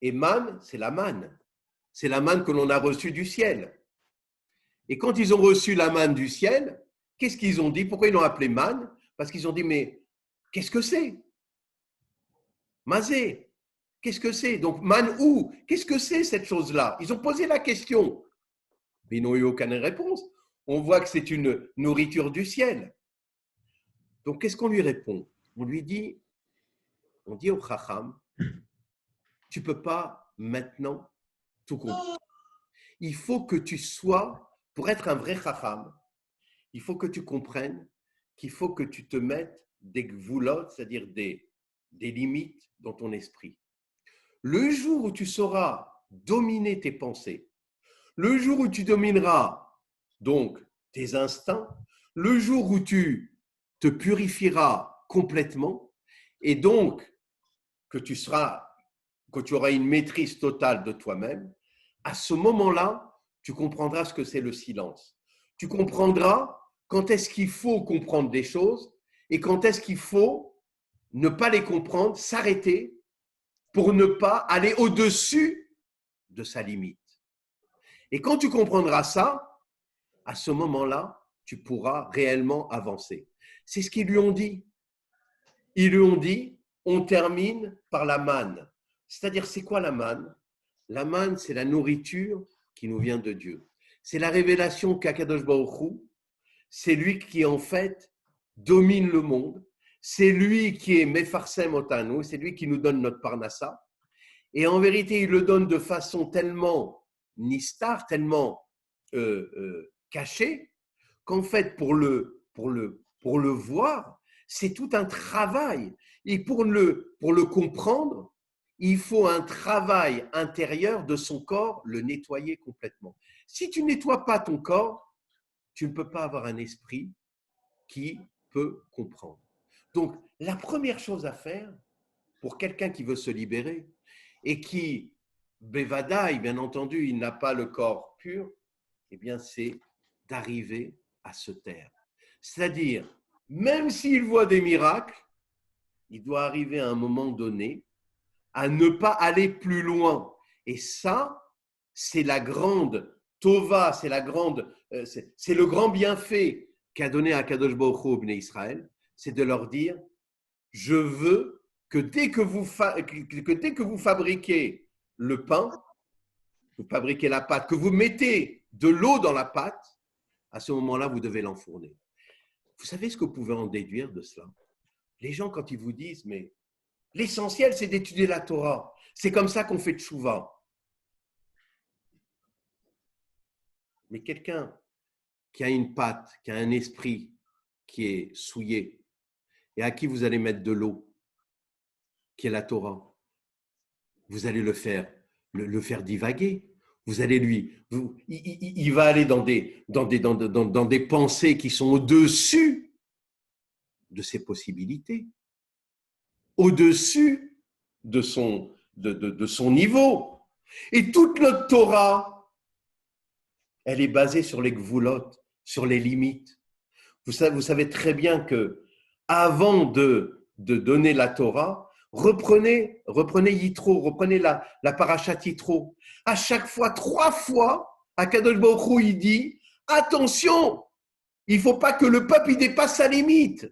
Et man, c'est la manne. C'est la manne que l'on a reçue du ciel. Et quand ils ont reçu la manne du ciel, qu'est-ce qu'ils ont dit? Pourquoi ils l'ont appelé manne? Parce qu'ils ont dit, mais qu'est-ce que c'est? Mazé, qu'est-ce que c'est? Donc, man où? Qu'est-ce que c'est cette chose-là? Ils ont posé la question. Mais ils n'ont eu aucune réponse. On voit que c'est une nourriture du ciel. Donc, qu'est-ce qu'on lui répond? On lui dit, on dit au Chacham, tu ne peux pas maintenant tout comprendre. Il faut que tu sois, pour être un vrai Chacham, il faut que tu comprennes qu'il faut que tu te mettes des gvulot, c'est-à-dire des limites dans ton esprit. Le jour où tu sauras dominer tes pensées, le jour où tu domineras donc tes instincts, le jour où tu te purifieras complètement et donc que tu auras une maîtrise totale de toi-même, à ce moment-là, tu comprendras ce que c'est le silence. Tu comprendras quand est-ce qu'il faut comprendre des choses et quand est-ce qu'il faut ne pas les comprendre, s'arrêter pour ne pas aller au-dessus de sa limite. Et quand tu comprendras ça, à ce moment-là, tu pourras réellement avancer. C'est ce qu'ils lui ont dit. Ils lui ont dit, on termine par la manne. C'est-à-dire, c'est quoi la manne? La manne, c'est la nourriture qui nous vient de Dieu. C'est la révélation qu'Akadosh Baruch Hu, c'est lui qui en fait domine le monde. C'est lui qui est Mefarsem Otanu, c'est lui qui nous donne notre Parnassa. Et en vérité, il le donne de façon tellement nistar, tellement cachée, qu'en fait, pour le voir, c'est tout un travail. Et pour le comprendre, il faut un travail intérieur de son corps, le nettoyer complètement. Si tu ne nettoies pas ton corps, tu ne peux pas avoir un esprit qui peut comprendre. Donc, la première chose à faire pour quelqu'un qui veut se libérer et qui, Bevadaï, bien entendu, il n'a pas le corps pur, eh bien, c'est d'arriver à se taire. C'est-à-dire, même s'il voit des miracles, il doit arriver à un moment donné à ne pas aller plus loin. Et ça, c'est la grande tova, c'est le grand bienfait qu'a donné à Kadosh Baruch Hu au Bnei Israël, c'est de leur dire, je veux que dès que vous fabriquez le pain, vous fabriquez la pâte, que vous mettez de l'eau dans la pâte, à ce moment-là, vous devez l'enfourner. Vous savez ce que vous pouvez en déduire de cela? Les gens, quand ils vous disent, mais l'essentiel, c'est d'étudier la Torah. C'est comme ça qu'on fait tchouva. Mais quelqu'un qui a une pâte, qui a un esprit qui est souillé, et à qui vous allez mettre de l'eau, qui est la Torah, vous allez le faire divaguer. Vous allez il va aller dans des pensées qui sont au-dessus de ses possibilités, au-dessus de son niveau. Et toute notre Torah, elle est basée sur les gvulot, sur les limites. Vous savez très bien que avant de donner la Torah, reprenez Yitro, reprenez la parashat Yitro. À chaque fois, 3 fois, Akadosh Baruch Hu, il dit, attention, il ne faut pas que le peuple il dépasse sa limite.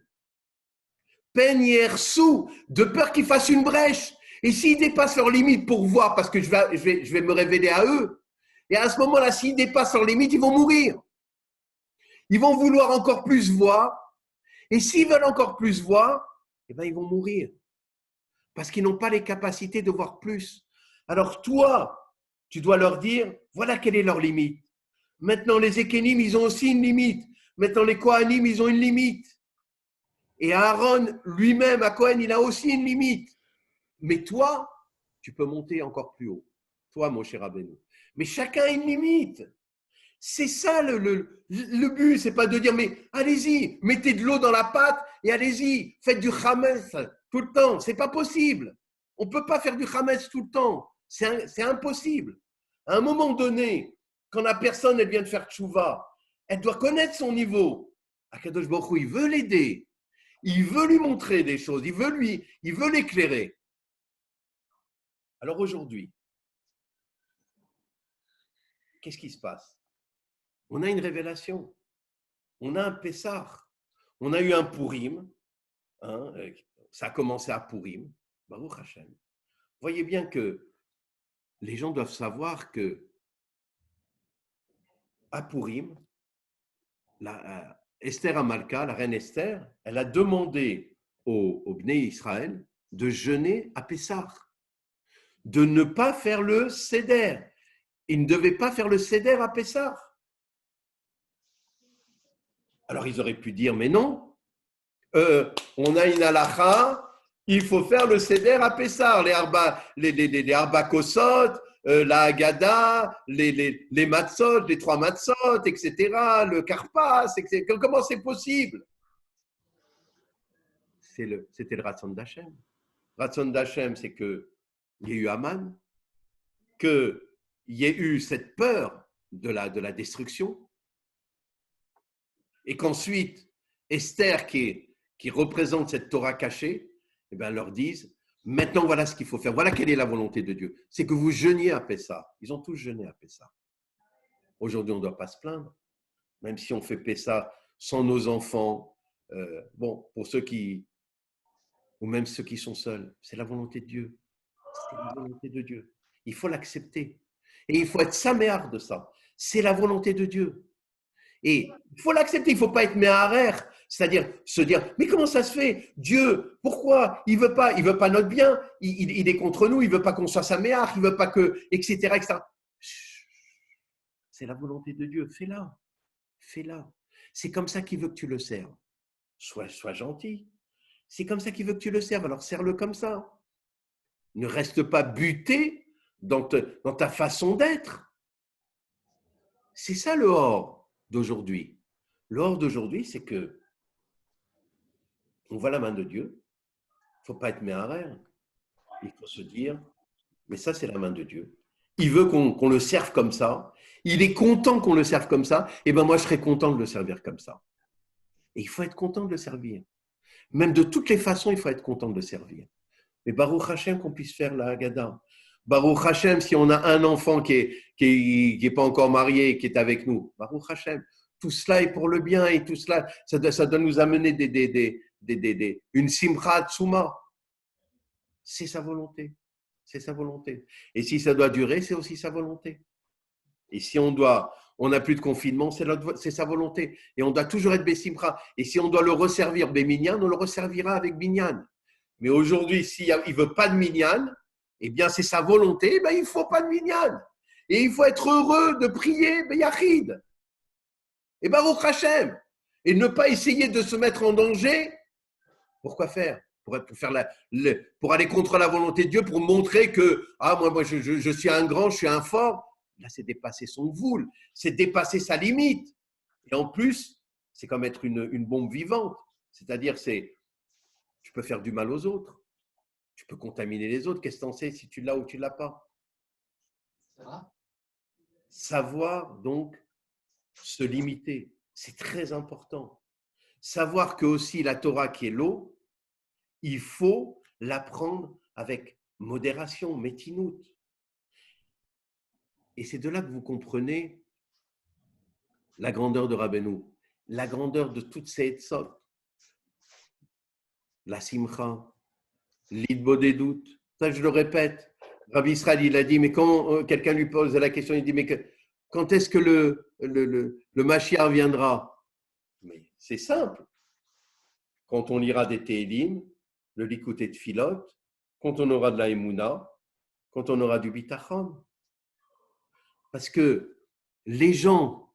Pen Yersu, de peur qu'ils fassent une brèche. Et s'ils dépassent leur limite pour voir, parce que je vais me révéler à eux, et à ce moment-là, s'ils dépassent leur limite, ils vont mourir. Ils vont vouloir encore plus voir. Et s'ils veulent encore plus voir, eh bien, ils vont mourir. Parce qu'ils n'ont pas les capacités de voir plus. Alors toi, tu dois leur dire, voilà quelle est leur limite. Maintenant, les Ékénim, ils ont aussi une limite. Maintenant, les Kohanim, ils ont une limite. Et Aaron, lui-même, à Kohen, il a aussi une limite. Mais toi, tu peux monter encore plus haut. Toi, mon cher Rabbeinu. Mais chacun a une limite. C'est ça le but, c'est pas de dire, mais allez-y, mettez de l'eau dans la pâte et allez-y, faites du chametz tout le temps. C'est pas possible. On peut pas faire du chametz tout le temps. C'est impossible. À un moment donné, quand la personne, elle vient de faire tchouva, elle doit connaître son niveau. Akadosh Baruch Hu, il veut l'aider. Il veut lui montrer des choses. Il veut l'éclairer. Alors aujourd'hui, qu'est-ce qui se passe? On a une révélation. On a un Pessah. On a eu un Purim. Hein, ça a commencé à Purim. Baruch Hashem. Voyez bien que les gens doivent savoir que à Purim, Esther Amalka, la reine Esther, elle a demandé aux Bnei Israël de jeûner à Pessah, de ne pas faire le Seder. Ils ne devaient pas faire le Seder à Pessah. Alors ils auraient pu dire, mais non, on a une halakha, il faut faire le Seder à Pessah, les Arba Kosot, la Haggadah, les Matzot, les 3 Matzot, etc., le Karpas, etc. Comment c'est possible? C'était le Ratzon d'Hachem. Ratzon d'Hachem, c'est qu'il y ait eu Haman, qu'il y ait eu cette peur de la destruction, et qu'ensuite, Esther, qui représente cette Torah cachée, eh bien, leur dise, maintenant voilà ce qu'il faut faire, voilà quelle est la volonté de Dieu, c'est que vous jeûniez à Pessah. Ils ont tous jeûné à Pessah. Aujourd'hui, on ne doit pas se plaindre, même si on fait Pessah sans nos enfants, bon, pour ceux qui, ou même ceux qui sont seuls, c'est la volonté de Dieu. C'est la volonté de Dieu. Il faut l'accepter. Et il faut être saméar de ça. C'est la volonté de Dieu. Et il faut l'accepter, il ne faut pas être méharer, c'est-à-dire se dire, mais comment ça se fait? Dieu, pourquoi? Il veut pas notre bien, il est contre nous, il ne veut pas qu'on soit saméar, il ne veut pas que, etc., etc. C'est la volonté de Dieu, fais-la, fais-la. C'est comme ça qu'il veut que tu le serves. Sois gentil. C'est comme ça qu'il veut que tu le serves, alors serre-le comme ça. Ne reste pas buté dans ta façon d'être. C'est ça le or d'aujourd'hui. Le or d'aujourd'hui, c'est que on voit la main de Dieu. Il ne faut pas être méharer. Il faut se dire, mais ça, c'est la main de Dieu. Il veut qu'on le serve comme ça. Il est content qu'on le serve comme ça. Et bien moi, je serais content de le servir comme ça. Et il faut être content de le servir. Même de toutes les façons, il faut être content de le servir. Mais Baruch Hashem, qu'on puisse faire la Haggadah. Baruch Hashem, si on a un enfant qui est pas encore marié, qui est avec nous. Baruch Hashem. Tout cela est pour le bien et tout cela, ça doit nous amener une simcha tsuma. C'est sa volonté. C'est sa volonté. Et si ça doit durer, c'est aussi sa volonté. Et si on n'a plus de confinement, c'est sa volonté. Et on doit toujours être Bessimcha. Et si on doit le resservir Béminyan, on le resservira avec Binyan. Mais aujourd'hui, s'il ne veut pas de Minyan, eh bien c'est sa volonté, il ne faut pas de Minyan. Et il faut être heureux de prier Beyachid. Et Baruch Hashem. Et ne pas essayer de se mettre en danger. Pourquoi faire? Pour aller contre la volonté de Dieu, pour montrer que moi je suis un grand, je suis un fort. Là, c'est dépasser son voule, c'est dépasser sa limite. Et en plus, c'est comme être une bombe vivante. C'est-à-dire, tu peux faire du mal aux autres. Tu peux contaminer les autres. Qu'est-ce que tu en sais si tu l'as ou tu ne l'as pas? Savoir donc se limiter, c'est très important. Savoir que aussi la Torah qui est l'eau, il faut l'apprendre avec modération, métinout. Et c'est de là que vous comprenez la grandeur de Rabbeinu, la grandeur de toutes ces etzot, la simcha, l'idbodedut. Ça, je le répète. Rabbi Israël, il a dit, mais quand quelqu'un lui pose la question, il dit, mais quand est-ce que le Mashiach viendra? Mais c'est simple. Quand on lira des Télim, le Likutei Tfilot, quand on aura de la Emouna, quand on aura du Bitachon. Parce que les gens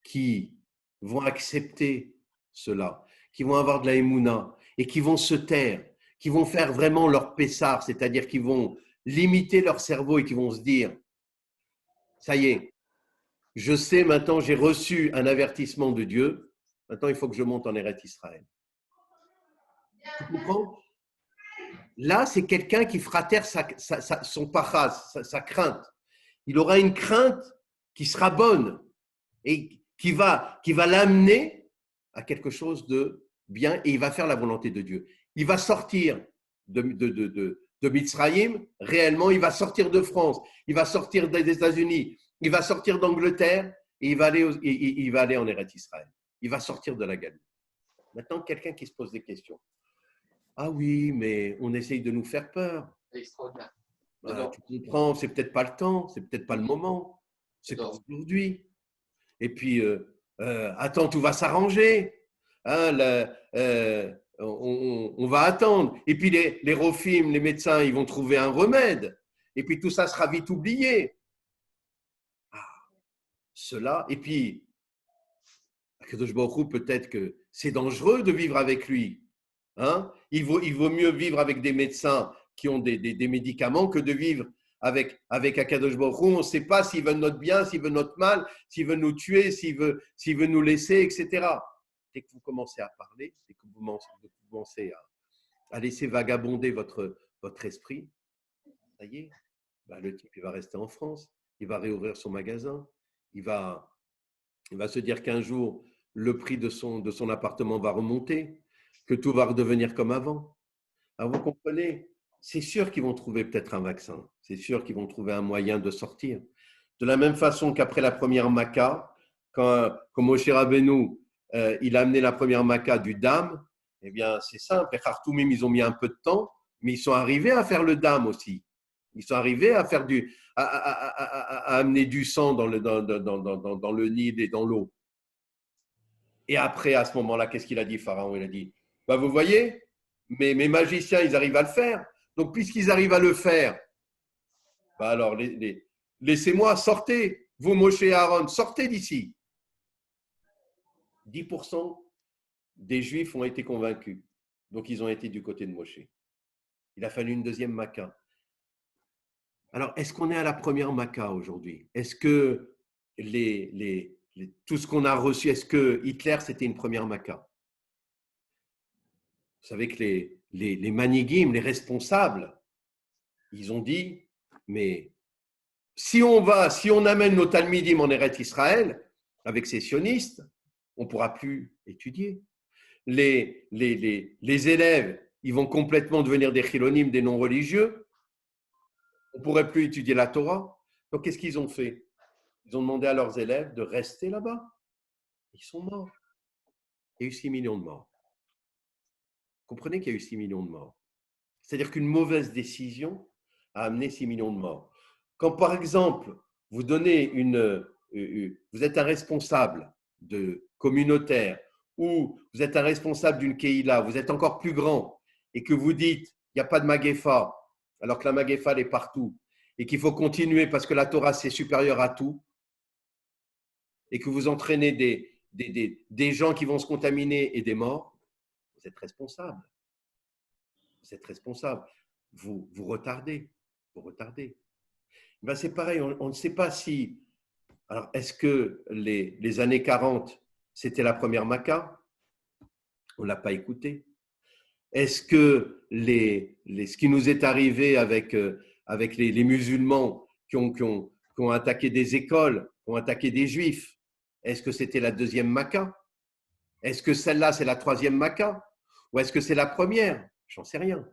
qui vont accepter cela, qui vont avoir de la Emouna et qui vont se taire, qui vont faire vraiment leur pessar, c'est-à-dire qui vont limiter leur cerveau et qui vont se dire, ça y est, je sais maintenant, j'ai reçu un avertissement de Dieu, maintenant il faut que je monte en Eretz Israël. Tu comprends? Là, c'est quelqu'un qui fera taire son pachas, sa crainte. Il aura une crainte qui sera bonne et qui va l'amener à quelque chose de bien et il va faire la volonté de Dieu. Il va sortir de Mitzrayim, réellement, il va sortir de France, il va sortir des États-Unis, Il va sortir d'Angleterre et il va aller en Eretz Israël. Il va sortir de la Galoute. Maintenant, quelqu'un qui se pose des questions. Ah oui, mais on essaye de nous faire peur. Extraordinaire. Voilà, tu comprends, c'est peut-être pas le temps, c'est peut-être pas le moment, c'est pas aujourd'hui. Et puis, attends, tout va s'arranger. Hein, on va attendre. Et puis, les rofim, les médecins, ils vont trouver un remède. Et puis, tout ça sera vite oublié. Ah, cela. Et puis, Akadosh Baruch Hu, peut-être que c'est dangereux de vivre avec lui. Hein? Il vaut mieux vivre avec des médecins qui ont des médicaments que de vivre avec Akadosh Baruch Hu. On ne sait pas s'il veut notre bien, s'il veut notre mal, s'il veut nous tuer, s'il veut nous laisser, etc. Dès que vous commencez à parler, dès que vous commencez à laisser vagabonder votre esprit, ça y est, le type il va rester en France, il va réouvrir son magasin, il va se dire qu'un jour, le prix de son appartement va remonter, que tout va redevenir comme avant. Alors vous comprenez, c'est sûr qu'ils vont trouver peut-être un vaccin, c'est sûr qu'ils vont trouver un moyen de sortir. De la même façon qu'après la première Maca, quand Moshe Rabbeinu, il a amené la première Maca du Dam, eh bien c'est simple, les Khartoumim, ils ont mis un peu de temps, mais ils sont arrivés à faire le Dam aussi. Ils sont arrivés à faire à amener du sang dans le Nil et dans l'eau. Et après, à ce moment-là, qu'est-ce qu'il a dit, Pharaon? Il a dit, vous voyez, mes magiciens, ils arrivent à le faire. Donc, puisqu'ils arrivent à le faire, alors, laissez-moi, sortez. Vous, Moshe et Aaron, sortez d'ici. 10% des Juifs ont été convaincus. Donc, ils ont été du côté de Moshe. Il a fallu une deuxième Maca. Alors, est-ce qu'on est à la première Maca aujourd'hui? Est-ce que tout ce qu'on a reçu, est-ce que Hitler, c'était une première Maca? Vous savez que les manigim, les responsables, ils ont dit, mais si on amène nos talmidim en Eretz Israël, avec ces sionistes, on ne pourra plus étudier. Les élèves, ils vont complètement devenir des chilonim, des non-religieux. On ne pourrait plus étudier la Torah. Donc, qu'est-ce qu'ils ont fait? Ils ont demandé à leurs élèves de rester là-bas. Ils sont morts. Il y a eu 6 millions de morts. Vous comprenez qu'il y a eu 6 millions de morts. C'est-à-dire qu'une mauvaise décision a amené 6 millions de morts. Quand, par exemple, vous êtes un responsable communautaire ou vous êtes un responsable d'une Keïla, vous êtes encore plus grand et que vous dites il n'y a pas de Magefa, alors que la Magefa, elle est partout, et qu'il faut continuer parce que la Torah, c'est supérieur à tout, et que vous entraînez des gens qui vont se contaminer et des morts, vous êtes responsable. Vous êtes responsable. Vous retardez. Vous retardez. C'est pareil, on ne sait pas si… Alors, est-ce que les années 40, c'était la première Maca? On ne l'a pas écouté. Est-ce que ce qui nous est arrivé avec les musulmans qui ont attaqué des écoles, qui ont attaqué des juifs, est-ce que c'était la deuxième Maca? Est-ce que celle-là, c'est la troisième Maca? Ou est-ce que c'est la première? J'en sais rien.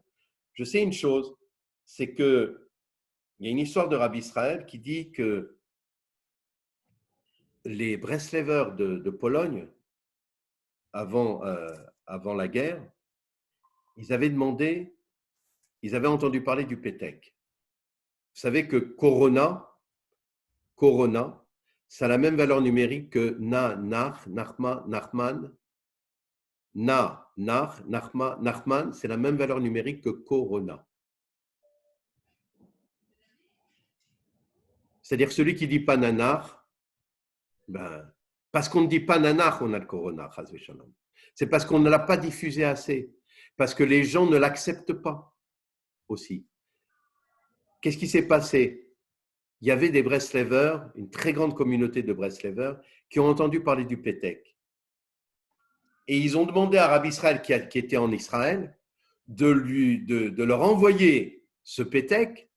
Je sais une chose, c'est qu'il y a une histoire de Rabbi Israël qui dit que les Breslevers de Pologne, avant la guerre, ils avaient entendu parler du Pétek. Vous savez que Corona, ça a la même valeur numérique que Nachman. Nachman, c'est la même valeur numérique que Corona. C'est-à-dire celui qui ne dit pas Nanar, parce qu'on ne dit pas Nanar, on a le Corona. C'est parce qu'on ne l'a pas diffusé assez. Parce que les gens ne l'acceptent pas aussi. Qu'est-ce qui s'est passé? Il y avait des Breslevers, une très grande communauté de Breslevers, qui ont entendu parler du Pétek. Et ils ont demandé à Rabbi Israël, qui était en Israël, de leur envoyer ce Pétek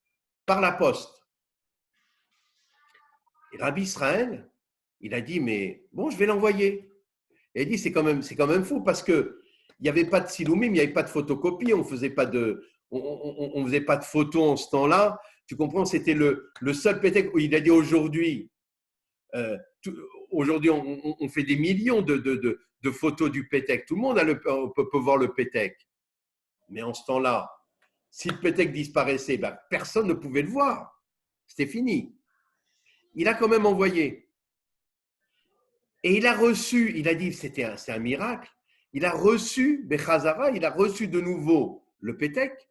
par la poste. Et Rabbi Israël, il a dit, mais bon, je vais l'envoyer. Et il a dit, c'est quand même fou parce que il n'y avait pas de siloumim, il n'y avait pas de photocopie, on ne faisait pas de photos en ce temps-là. Tu comprends, c'était le seul Pétek où il a dit aujourd'hui, Aujourd'hui, on fait des millions de photos du Pétec. Tout le monde peut voir le Pétec. Mais en ce temps-là, si le Pétec disparaissait, ben, personne ne pouvait le voir. C'était fini. Il a quand même envoyé. Et il a reçu, il a dit, c'est un miracle, il a reçu, Bechazara, il a reçu de nouveau le Pétec.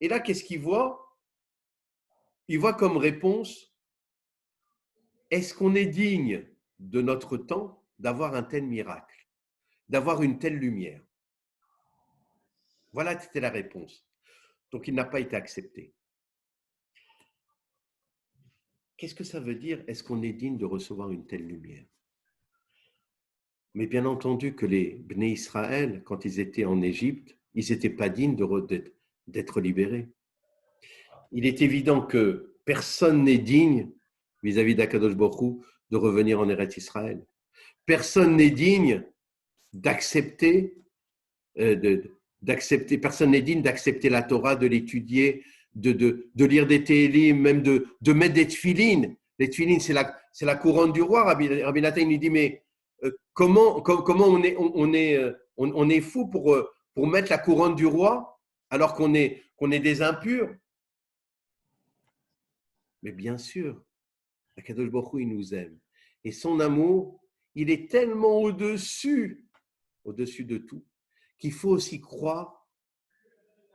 Et là, qu'est-ce qu'il voit? Il voit comme réponse, est-ce qu'on est digne de notre temps d'avoir un tel miracle, d'avoir une telle lumière? Voilà, c'était la réponse. Donc, il n'a pas été accepté. Qu'est-ce que ça veut dire? Est-ce qu'on est digne de recevoir une telle lumière? Mais bien entendu que les Bnei Israël, quand ils étaient en Égypte, ils n'étaient pas dignes d'être libérés. Il est évident que personne n'est digne vis-à-vis d'Akadosh Baruch Hu de revenir en Eretz Israël. Personne n'est digne d'accepter, personne n'est digne d'accepter la Torah, de l'étudier, de lire des Télim, même de mettre des tefilines. Les tefilines, c'est la couronne du roi. Rabbi Nathan lui dit, mais comment on est fou pour mettre la couronne du roi alors qu'on est des impurs? Mais bien sûr, Akadosh Baruch Hu, il nous aime. Et son amour, il est tellement au-dessus de tout, qu'il faut aussi croire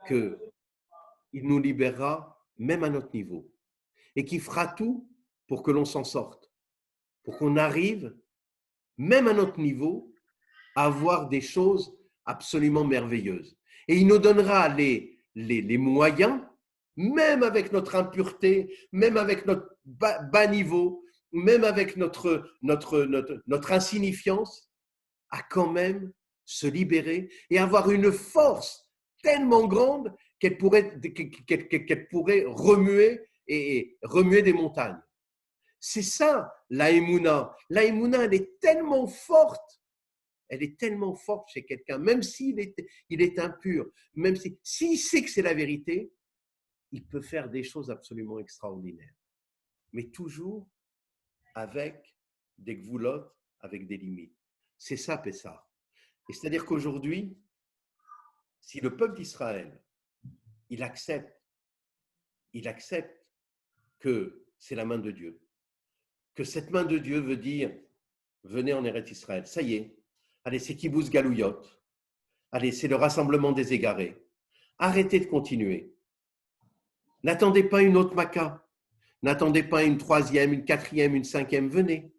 qu'il nous libérera même à notre niveau et qu'il fera tout pour que l'on s'en sorte, pour qu'on arrive, même à notre niveau, à voir des choses absolument merveilleuses. Et il nous donnera les moyens, même avec notre impureté, même avec notre bas niveau, même avec notre insignifiance, à quand même se libérer et avoir une force tellement grande qu'elle pourrait remuer des montagnes. C'est ça, la Emouna. La Emouna, elle est tellement forte chez quelqu'un, même s'il est impur, même s'il sait que c'est la vérité, il peut faire des choses absolument extraordinaires. Mais toujours avec des gvoulottes, avec des limites. C'est ça, Pessah. Et c'est-à-dire qu'aujourd'hui, si le peuple d'Israël, il accepte que c'est la main de Dieu, que cette main de Dieu veut dire, venez en Eretz Israël, ça y est, allez, c'est Kibbutz Galouyot, allez, c'est le rassemblement des égarés. Arrêtez de continuer. N'attendez pas une autre Maca, n'attendez pas une troisième, une quatrième, une cinquième, venez.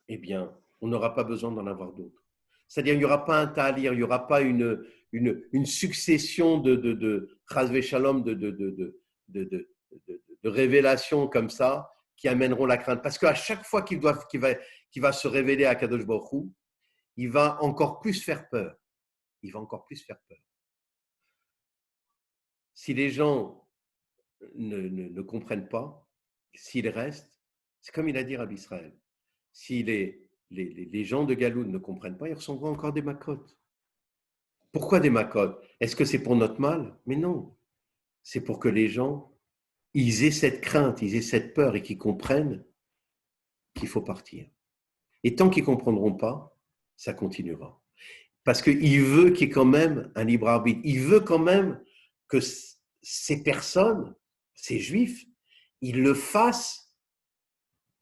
Eh bien, on n'aura pas besoin d'en avoir d'autres. C'est-à-dire, il n'y aura pas un talir, il n'y aura pas une succession de chasvé shalom, de révélations comme ça qui amèneront la crainte. Parce qu'à chaque fois qu'il va se révéler à Kadosh Baruch Hu, il va encore plus faire peur. Il va encore plus faire peur. Si les gens ne comprennent pas, s'ils restent, c'est comme il a dit à Israël. Si les gens de Galoud ne comprennent pas, ils recevront encore des macotes. Pourquoi des macotes? Est-ce que c'est pour notre mal? Mais non. C'est pour que les gens, ils aient cette crainte, ils aient cette peur et qu'ils comprennent qu'il faut partir. Et tant qu'ils ne comprendront pas, ça continuera. Parce qu'il veut qu'il y ait quand même un libre arbitre. Il veut quand même que ces personnes, ces juifs, ils le fassent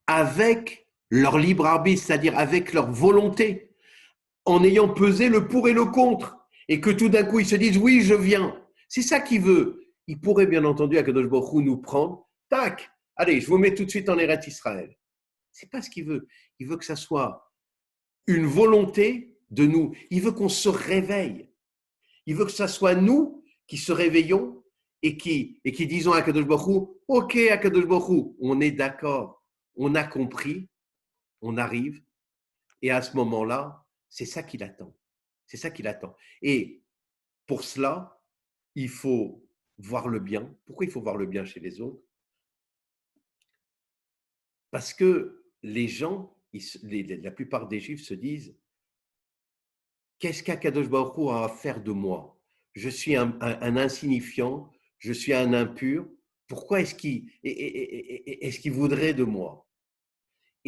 avec leur libre arbitre, c'est-à-dire avec leur volonté, en ayant pesé le pour et le contre, et que tout d'un coup ils se disent oui, je viens. C'est ça qu'il veut. Il pourrait bien entendu, Akadosh Baruch Hu, nous prendre, tac, allez, je vous mets tout de suite en Eretz Israël. C'est pas ce qu'il veut. Il veut que ça soit une volonté de nous. Il veut qu'on se réveille. Il veut que ça soit nous qui se réveillons et qui disons à Akadosh Baruch Hu, ok, Akadosh Baruch Hu, on est d'accord, on a compris, on arrive, et à ce moment-là, c'est ça qu'il attend. C'est ça qu'il attend. Et pour cela, il faut voir le bien. Pourquoi il faut voir le bien chez les autres? Parce que les gens, la plupart des Juifs se disent, qu'est-ce qu'Akadosh Baruch Hu a à faire de moi? Je suis un insignifiant, je suis un impur. Pourquoi est-ce qu'il voudrait de moi?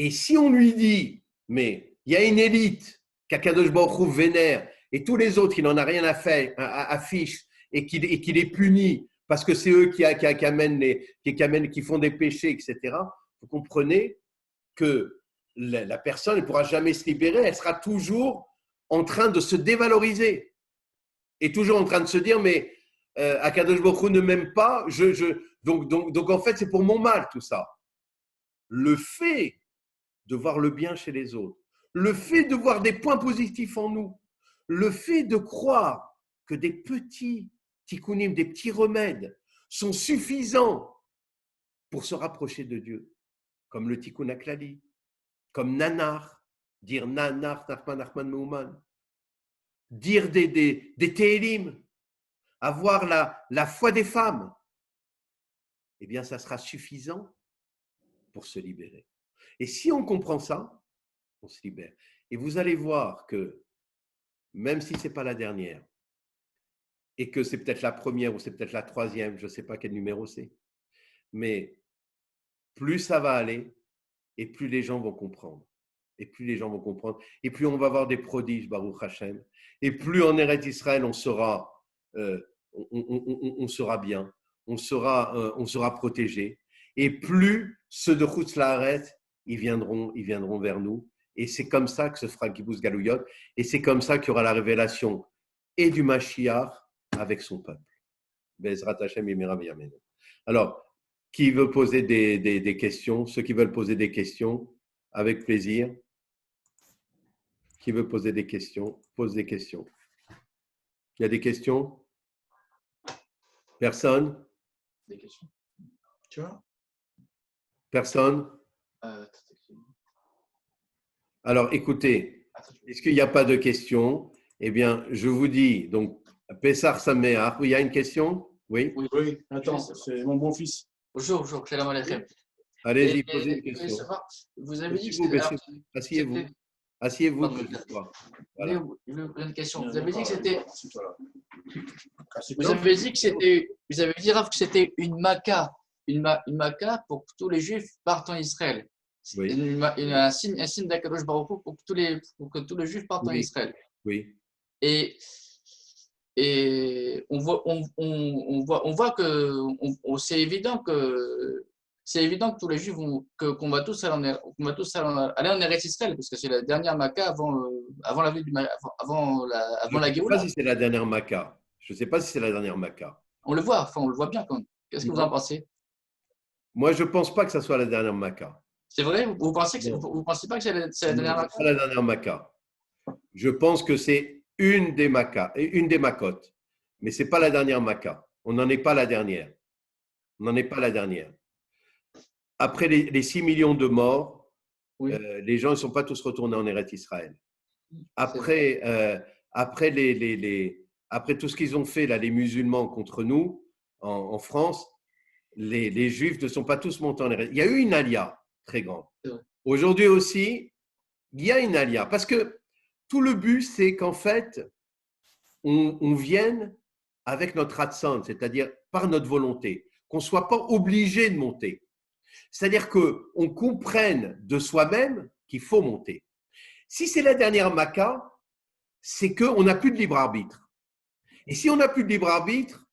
Et si on lui dit, mais il y a une élite qu'Akadosh Baruch Hu vénère et tous les autres, il n'en a rien à faire, affichent et qu'il les punit parce que c'est eux qui font des péchés, etc. Vous comprenez que la personne ne pourra jamais se libérer, elle sera toujours en train de se dévaloriser et toujours en train de se dire, mais Akadosh Baruch Hu ne m'aime pas, donc en fait c'est pour mon mal tout ça. Le fait de voir le bien chez les autres, le fait de voir des points positifs en nous, le fait de croire que des petits tikkunim, des petits remèdes sont suffisants pour se rapprocher de Dieu, comme le tikkun haklali, comme nanar, dire nanar, nachman, nachman, meuman, dire des télim, avoir la foi des femmes, eh bien ça sera suffisant pour se libérer. Et si on comprend ça, on se libère. Et vous allez voir que, même si ce n'est pas la dernière, et que c'est peut-être la première ou c'est peut-être la troisième, je ne sais pas quel numéro c'est, mais plus ça va aller, et plus les gens vont comprendre. Et plus les gens vont comprendre, et plus on va avoir des prodiges, Baruch Hashem, et plus en Eretz Israël, on sera bien, on sera protégé, et plus ceux de Chutz La'aretz, ils viendront vers nous. Et c'est comme ça que se fera Kibbutz Galouyot, et c'est comme ça qu'il y aura la révélation et du Mashiach avec son peuple. Be'ezrat Hashem Yemira V'Yamenu. Alors, qui veut poser des questions? Ceux qui veulent poser des questions, avec plaisir. Qui veut poser des questions? Pose des questions. Il y a des questions? Personne? Des questions. Tu vois? Personne? Alors, écoutez, est-ce qu'il n'y a pas de questions? Eh bien, je vous dis, donc, Pessar Sameach, il y a une question? Oui? Oui, attends, c'est mon bon-fils. Bonjour, shalom aleichem. Allez-y, posez une question. Vous avez dit que Asseyez-vous. Asseyez-vous. Voilà. Une question. Vous avez dit que c'était. Vous avez dit que c'était. Vous avez dit, Rav, que c'était une maca pour que tous les Juifs partent en Israël. Oui. Un signe d'Akadosh Baruch Hu pour que tous les Juifs partent en Israël. Oui. Et on voit que c'est évident que tous les Juifs qu'on va tous aller en Eretz Israël, parce que c'est la dernière Maca avant la Géoula. Je ne sais pas si c'est la dernière Maca. Je ne sais pas si c'est la dernière Maca. On le voit bien quand même. Qu'est-ce que vous en pensez? Moi, je ne pense pas que ça soit la dernière Maca. C'est vrai? Vous pensez pas que c'est la dernière Maca? C'est pas la dernière Maca. Je pense que c'est une des Macas, une des Macotes. Mais ce n'est pas la dernière Maca. On n'en est pas la dernière. On n'en est pas la dernière. Après les 6 millions de morts, oui. Les gens ne sont pas tous retournés en Eretz Israël. Après, après tout ce qu'ils ont fait, là, les musulmans contre nous, en France, les Juifs ne sont pas tous montés en Eretz. Il y a eu une alia très grande. Aujourd'hui aussi, il y a une alia. Parce que tout le but, c'est qu'en fait, on vienne avec notre ratson, c'est-à-dire par notre volonté, qu'on ne soit pas obligé de monter. C'est-à-dire qu'on comprenne de soi-même qu'il faut monter. Si c'est la dernière Maca, c'est qu'on n'a plus de libre arbitre. Et si on n'a plus de libre arbitre,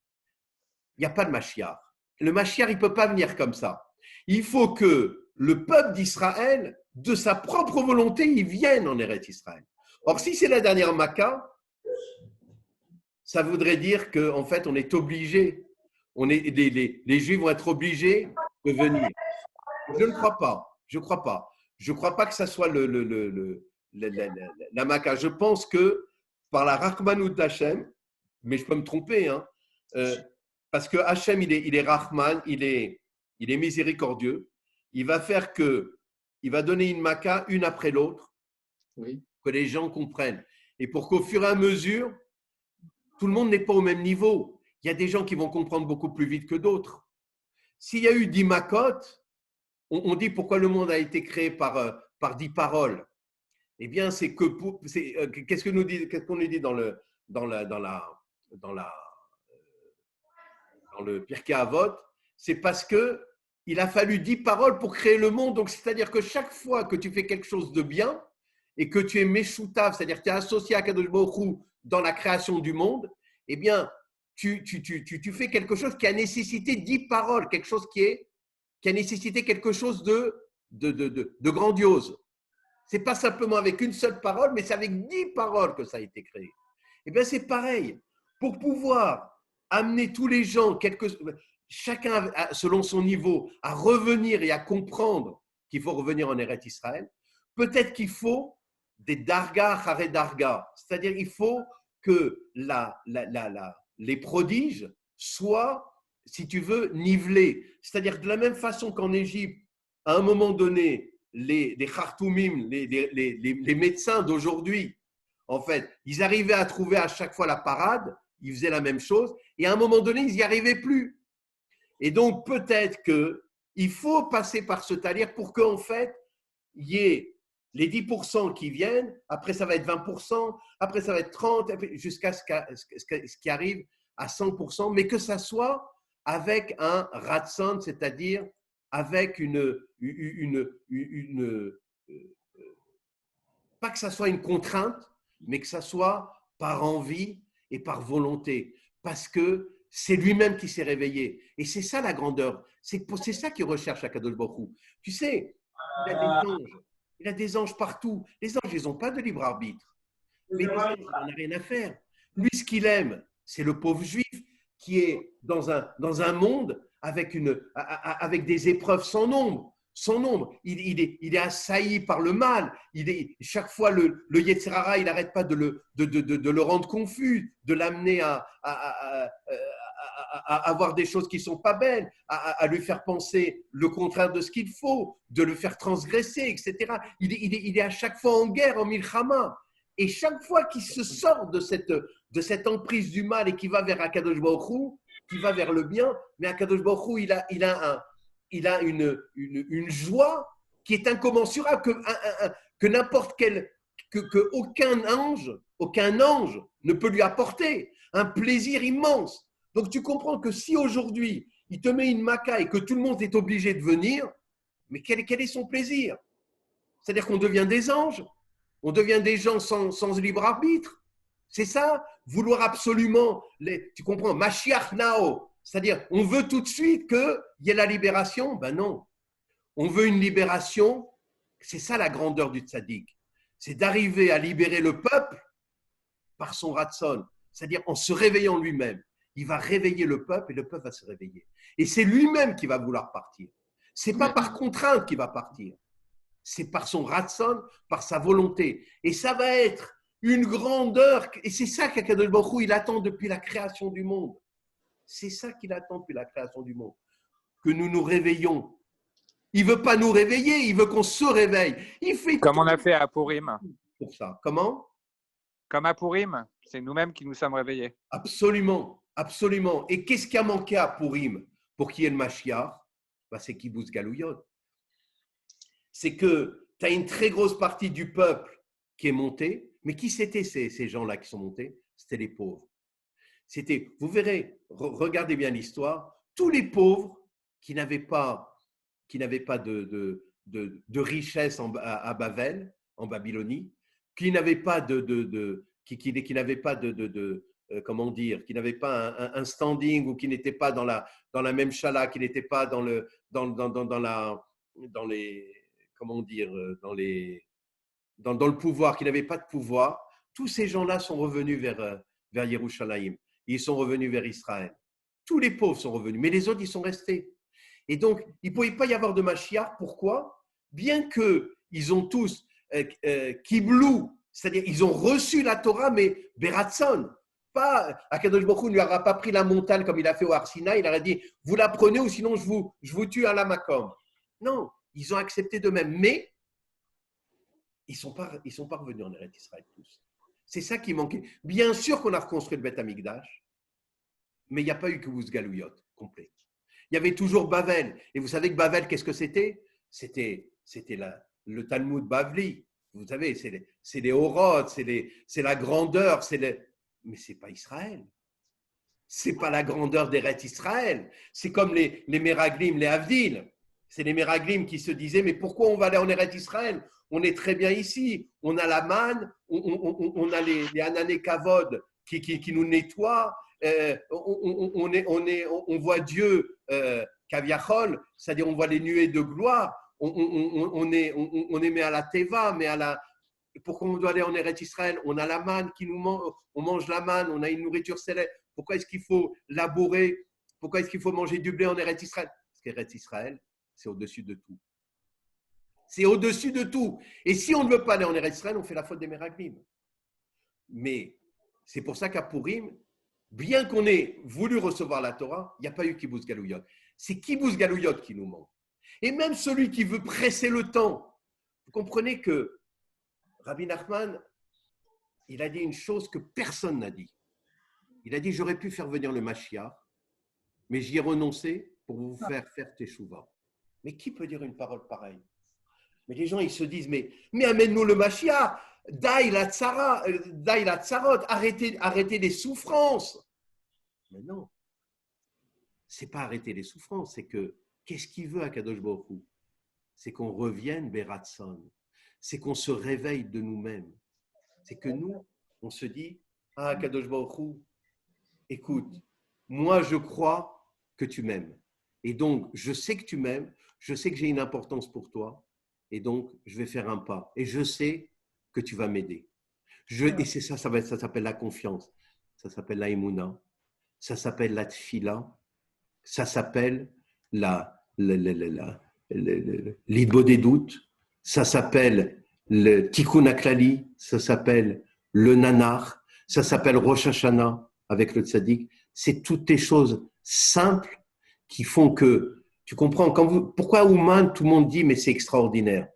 il n'y a pas de Mashiach. Le Mashiach, il ne peut pas venir comme ça. Il faut que le peuple d'Israël, de sa propre volonté, il vienne en Eretz Israël. Or, si c'est la dernière Maca, ça voudrait dire qu'en fait, on est obligé, les Juifs vont être obligés de venir. Je ne crois pas. Je ne crois pas. Je ne crois pas que ça soit la Maca. Je pense que par la Rachmanout d'Hachem, mais je peux me tromper, hein, parce que Hachem, il est Rahman, il est miséricordieux. Il va faire il va donner une Maca une après l'autre, oui, que les gens comprennent. Et pour qu'au fur et à mesure, tout le monde n'est pas au même niveau. Il y a des gens qui vont comprendre beaucoup plus vite que d'autres. S'il y a eu 10 Makot, on dit pourquoi le monde a été créé par 10 paroles. Eh bien, c'est que qu'est-ce qu'on nous dit dans le Pirkei Avot? C'est parce que il a fallu 10 paroles pour créer le monde. Donc, c'est-à-dire que chaque fois que tu fais quelque chose de bien et que tu es Meshoutav, c'est-à-dire que tu es associé à Kadosh Baruch Hu dans la création du monde, eh bien, tu fais quelque chose qui a nécessité 10 paroles, quelque chose qui a nécessité quelque chose de grandiose. Ce n'est pas simplement avec une seule parole, mais c'est avec 10 paroles que ça a été créé. Eh bien, c'est pareil. Pour pouvoir amener tous les gens, chacun selon son niveau, à revenir et à comprendre qu'il faut revenir en Eretz Israël, peut-être qu'il faut des darga haré darga, c'est-à-dire il faut que les prodiges soient, si tu veux, nivelés. C'est-à-dire de la même façon qu'en Égypte, à un moment donné, les khartoumim, les médecins d'aujourd'hui, en fait, ils arrivaient à trouver à chaque fois la parade, ils faisaient la même chose, et à un moment donné, ils n'y arrivaient plus. Et donc, peut-être qu'il faut passer par ce talir pour qu'en fait, il y ait les 10% qui viennent, après ça va être 20%, après ça va être 30%, jusqu'à ce qui arrive à 100%, mais que ça soit avec un ratson, c'est-à-dire avec pas que ça soit une contrainte, mais que ça soit par envie et par volonté, parce que c'est lui-même qui s'est réveillé. Et c'est ça la grandeur. C'est ça qu'il recherche à Kadosh Baruch Hu. Tu sais, il a des anges. Il a des anges partout. Les anges, ils n'ont pas de libre arbitre. Mais les anges, il n'en a rien à faire. Lui, ce qu'il aime, c'est le pauvre juif qui est dans un monde avec des épreuves sans nombre. Sans nombre. Il est assailli par le mal. Chaque fois, le Yetzer Hara, il n'arrête pas de le rendre confus, de l'amener à avoir des choses qui ne sont pas belles, à lui faire penser le contraire de ce qu'il faut, de le faire transgresser, etc. Il est à chaque fois en guerre, en milchama. Et chaque fois qu'il se sort de cette emprise du mal et qu'il va vers Akadosh Baruch Hu, qui va vers le bien, mais Akadosh Baruch Hu, il a une joie qui est incommensurable, que n'importe quel, aucun ange ne peut lui apporter. Un plaisir immense. Donc tu comprends que si aujourd'hui, il te met une maca et que tout le monde est obligé de venir, mais quel est son plaisir? C'est-à-dire qu'on devient des anges, on devient des gens sans libre arbitre. C'est ça, vouloir absolument, tu comprends, Mashiach Nao, c'est-à-dire on veut tout de suite qu'il y ait la libération. Ben non, on veut une libération, c'est ça la grandeur du tzaddik, c'est d'arriver à libérer le peuple par son ratson, c'est-à-dire en se réveillant lui-même. Il va réveiller le peuple et le peuple va se réveiller. Et c'est lui-même qui va vouloir partir. Ce n'est pas par contrainte qu'il va partir. C'est par son ratson, par sa volonté. Et ça va être une grandeur. Et c'est ça qu'Akadosh Baruch Hu, il attend depuis la création du monde. C'est ça qu'il attend depuis la création du monde. Que nous nous réveillons. Il ne veut pas nous réveiller, il veut qu'on se réveille. Il fait comme on a fait à Purim. Pour ça. Comment? Comme à Purim, c'est nous-mêmes qui nous sommes réveillés. Absolument, absolument. Et qu'est-ce qui a manqué à Purim pour qu'il y ait le Mashiach? C'est Kibbutz Galouyot. C'est que tu as une très grosse partie du peuple qui est montée, mais qui c'était ces gens-là qui sont montés? C'était les pauvres. Vous verrez, regardez bien l'histoire, tous les pauvres qui n'avaient pas de richesse à Bavel, en Babylonie, qui n'avaient pas comment dire, qui n'avaient pas un standing ou qui n'étaient pas dans la même chala, qui n'étaient pas dans les comment dire, dans le pouvoir, qui n'avaient pas de pouvoir, tous ces gens-là sont revenus vers Yerushalayim. Ils sont revenus vers Israël. Tous les pauvres sont revenus, mais les autres, ils sont restés. Et donc, il ne pouvait pas y avoir de Mashiach. Pourquoi? Bien qu'ils ont tous kiblou, c'est-à-dire ils ont reçu la Torah, mais beratson. Pas, Akadosh Baruch Hu ne lui aura pas pris la montagne comme il a fait au Har Sinaï, il aurait dit, vous la prenez ou sinon je vous tue à la Makom. Non, ils ont accepté d'eux-mêmes, mais ils ne sont pas revenus en Eretz Israël tous. C'est ça qui manquait. Bien sûr qu'on a reconstruit le Beth Amikdash, mais il n'y a pas eu que Kibbutz Galouyot complet. Il y avait toujours Bavel. Et vous savez que Bavel, qu'est-ce que c'était? C'était le Talmud Bavli. Vous savez, c'est les Horot, c'est la grandeur, mais ce n'est pas Israël. Ce n'est pas la grandeur d'Eretz Israël. C'est comme les Meraglim, les Avdil. C'est les Meraglim qui se disaient, mais pourquoi on va aller en Eretz Israël? On est très bien ici. On a la manne, on a les Hanané Kavod qui nous nettoient. On voit Dieu Kaviachol, c'est-à-dire on voit les nuées de gloire. On est mais à la Teva, mais à la. Pourquoi on doit aller en Eretz Israël? On a la manne qui nous mange, on mange la manne, on a une nourriture céleste. Pourquoi est-ce qu'il faut labourer? Pourquoi est-ce qu'il faut manger du blé en Eretz Israël? Parce qu'Eretz Israël, c'est au-dessus de tout. C'est au-dessus de tout. Et si on ne veut pas aller en Eretz Israël, on fait la faute des Meraglim. Mais c'est pour ça qu'à Purim, bien qu'on ait voulu recevoir la Torah, il n'y a pas eu Kibbutz Galouyot. C'est Kibbutz Galouyot qui nous manque. Et même celui qui veut presser le temps, vous comprenez que Rabbi Nachman, il a dit une chose que personne n'a dit. Il a dit, j'aurais pu faire venir le Mashiach, mais j'y ai renoncé pour vous faire Teshuvah. Mais qui peut dire une parole pareille? Mais les gens, ils se disent, mais amène-nous le Mashiach, daï la tsarot, arrêtez les souffrances. Mais non, c'est pas arrêter les souffrances, c'est que, qu'est-ce qu'il veut à Kadosh Baruch Hu? C'est qu'on revienne Beratson, c'est qu'on se réveille de nous-mêmes. C'est que nous, on se dit, ah Kadosh Baruch Hu, écoute, moi je crois que tu m'aimes. Et donc, je sais que tu m'aimes, je sais que j'ai une importance pour toi, et donc, je vais faire un pas. Et je sais que tu vas m'aider. Et c'est ça, ça s'appelle la confiance. Ça s'appelle la Emouna. Ça s'appelle la Tfila. Ça s'appelle l'Idbo des doutes. Ça s'appelle le Tikkun HaKlali. Ça s'appelle le Nanar. Ça s'appelle Rosh Hashanah avec le Tzadik. C'est toutes les choses simples qui font que, tu comprends, pourquoi Ouman, tout le monde dit, mais c'est extraordinaire.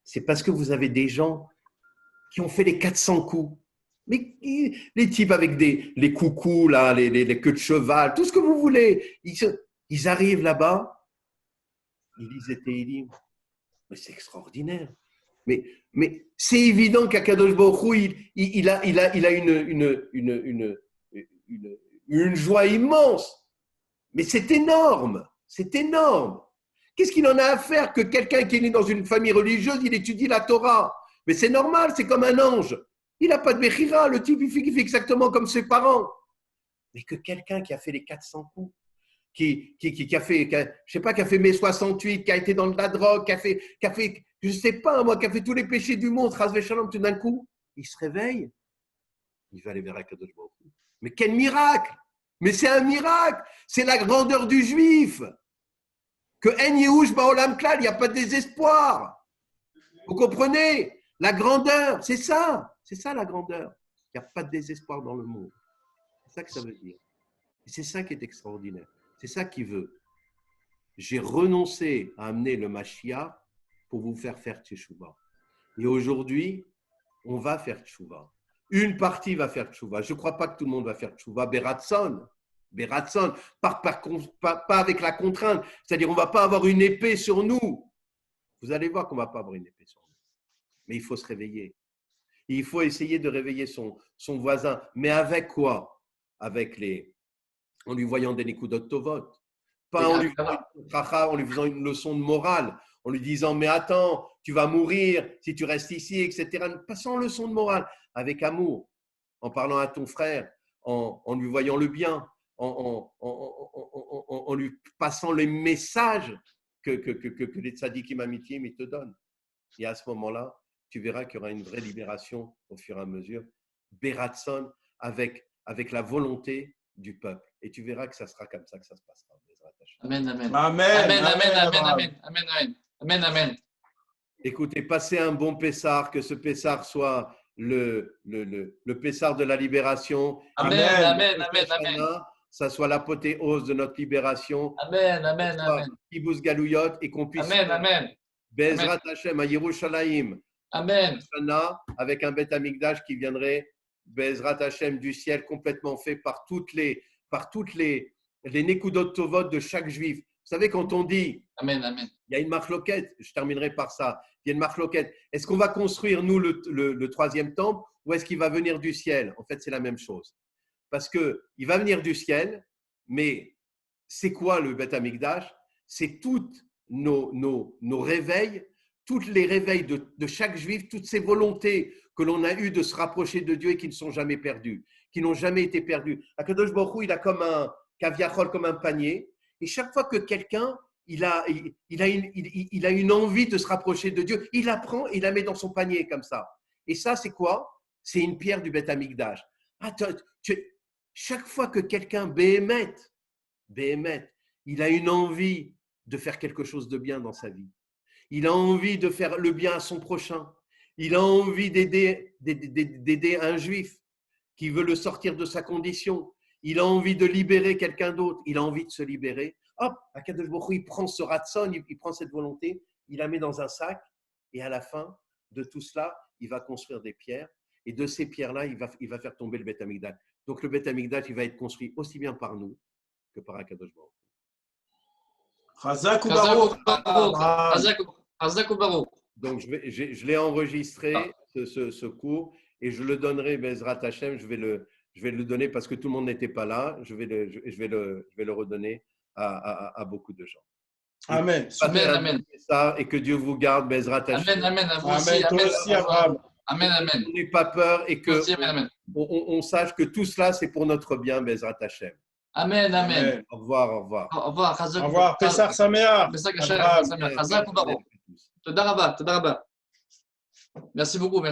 C'est parce que vous avez des gens qui ont fait les 400 coups. Mais les types avec les coucous, là, les queues de cheval, tout ce que vous voulez. Ils arrivent là-bas, ils lisent les Tehillim. Mais c'est extraordinaire. Mais c'est évident qu'Akadosh Baruch Hu, il a une joie immense. Mais c'est énorme. C'est énorme. Qu'est-ce qu'il en a à faire que quelqu'un qui est né dans une famille religieuse, il étudie la Torah? Mais c'est normal, c'est comme un ange. Il n'a pas de Bechira, le type, il fait exactement comme ses parents. Mais que quelqu'un qui a fait les 400 coups, qui a fait, je sais pas, qui a fait mai 68, qui a été dans la drogue, qui a fait, je sais pas, moi, qui a fait tous les péchés du monde, Chas v'Shalom, tout d'un coup, il se réveille, il va aller vers Akadosh Baruch Hu. Mais quel miracle! Mais c'est un miracle! C'est la grandeur du juif! Que En Yehush Ba'olam Klal, il n'y a pas de désespoir. Vous comprenez? La grandeur, c'est ça la grandeur. Il n'y a pas de désespoir dans le monde. C'est ça que ça veut dire. Et c'est ça qui est extraordinaire. C'est ça qu'il veut. J'ai renoncé à amener le Mashiach pour vous faire Teshuvah. Et aujourd'hui, on va faire Teshuvah. Une partie va faire Teshuvah. Je ne crois pas que tout le monde va faire Teshuvah. Beratson, pas avec la contrainte. C'est-à-dire, on ne va pas avoir une épée sur nous. Vous allez voir qu'on ne va pas avoir une épée sur nous. Mais il faut se réveiller. Et il faut essayer de réveiller son voisin. Mais avec quoi? En lui voyant des Nekudot Tovot. Pas en lui faisant une leçon de morale, en lui disant, mais attends, tu vas mourir si tu restes ici, etc. Pas sans leçon de morale, avec amour, en parlant à ton frère, en lui voyant le bien, en lui passant les messages que les tzadikim amitim ils te donnent. Et à ce moment-là, tu verras qu'il y aura une vraie libération au fur et à mesure, Beratson, avec la volonté du peuple. Et tu verras que ça sera comme ça que ça se passera. Amen, amen. Amen. Écoutez, passez un bon Pessar, que ce Pessar soit le Pessar de la libération. Amen. Ça soit l'apothéose de notre libération. Amen. Kibbutz Galouyot, et qu'on puisse Bezrat Hashem à Yerushalayim. Amen. Avec un Beth Amikdash qui viendrait Bezrat Hashem du ciel, complètement fait par toutes les Nekudot Tovot de chaque juif. Vous savez, quand on dit, Amen. il y a une marloquette, je terminerai par ça, il y a une marloquette. Est-ce qu'on va construire, nous, le troisième temple, ou est-ce qu'il va venir du ciel? En fait, c'est la même chose. Parce qu'il va venir du ciel, mais c'est quoi le Beth Amikdash? C'est toute nos réveils, tous les réveils de chaque juif, toutes ces volontés que l'on a eues de se rapprocher de Dieu et qui ne sont jamais perdues, qui n'ont jamais été perdues. Akadosh Baruch Hu, il a comme un caviarol, comme un panier. Et chaque fois que quelqu'un il a une envie de se rapprocher de Dieu, il la prend et il la met dans son panier comme ça. Et ça, c'est quoi? C'est une pierre du Beth Amikdash. Chaque fois que quelqu'un, Béhémet, il a une envie de faire quelque chose de bien dans sa vie, il a envie de faire le bien à son prochain, il a envie d'aider un juif qui veut le sortir de sa condition, il a envie de libérer quelqu'un d'autre, il a envie de se libérer. Hop, Akadosh Baruch Hu, il prend ce ratson, il prend cette volonté, il la met dans un sac et à la fin de tout cela, il va construire des pierres et de ces pierres-là, il va faire tomber le Beth Amikdash. Donc le Beth Amikdash, il va être construit aussi bien par nous que par Akadosh Baruch Hu. Chazak ou Baruch. Chazak ou Baruch. Donc je l'ai enregistré, ce cours, et je le donnerai, Bezrat Hashem, je vais le donner parce que tout le monde n'était pas là, je vais le redonner à beaucoup de gens. Amen. Amen. Ça, et que Dieu vous garde, Bezrat Hashem. Amen. À vous aussi. Amen. Toi aussi, Abraham. Amen. On n'ait pas peur et que Amen. on sache que tout cela, c'est pour notre bien, Bezrat Hashem. Amen. Au revoir. Au revoir. Au revoir. Pesach Sameach. Chazak ou Baruch. Toda Rabba. Merci beaucoup.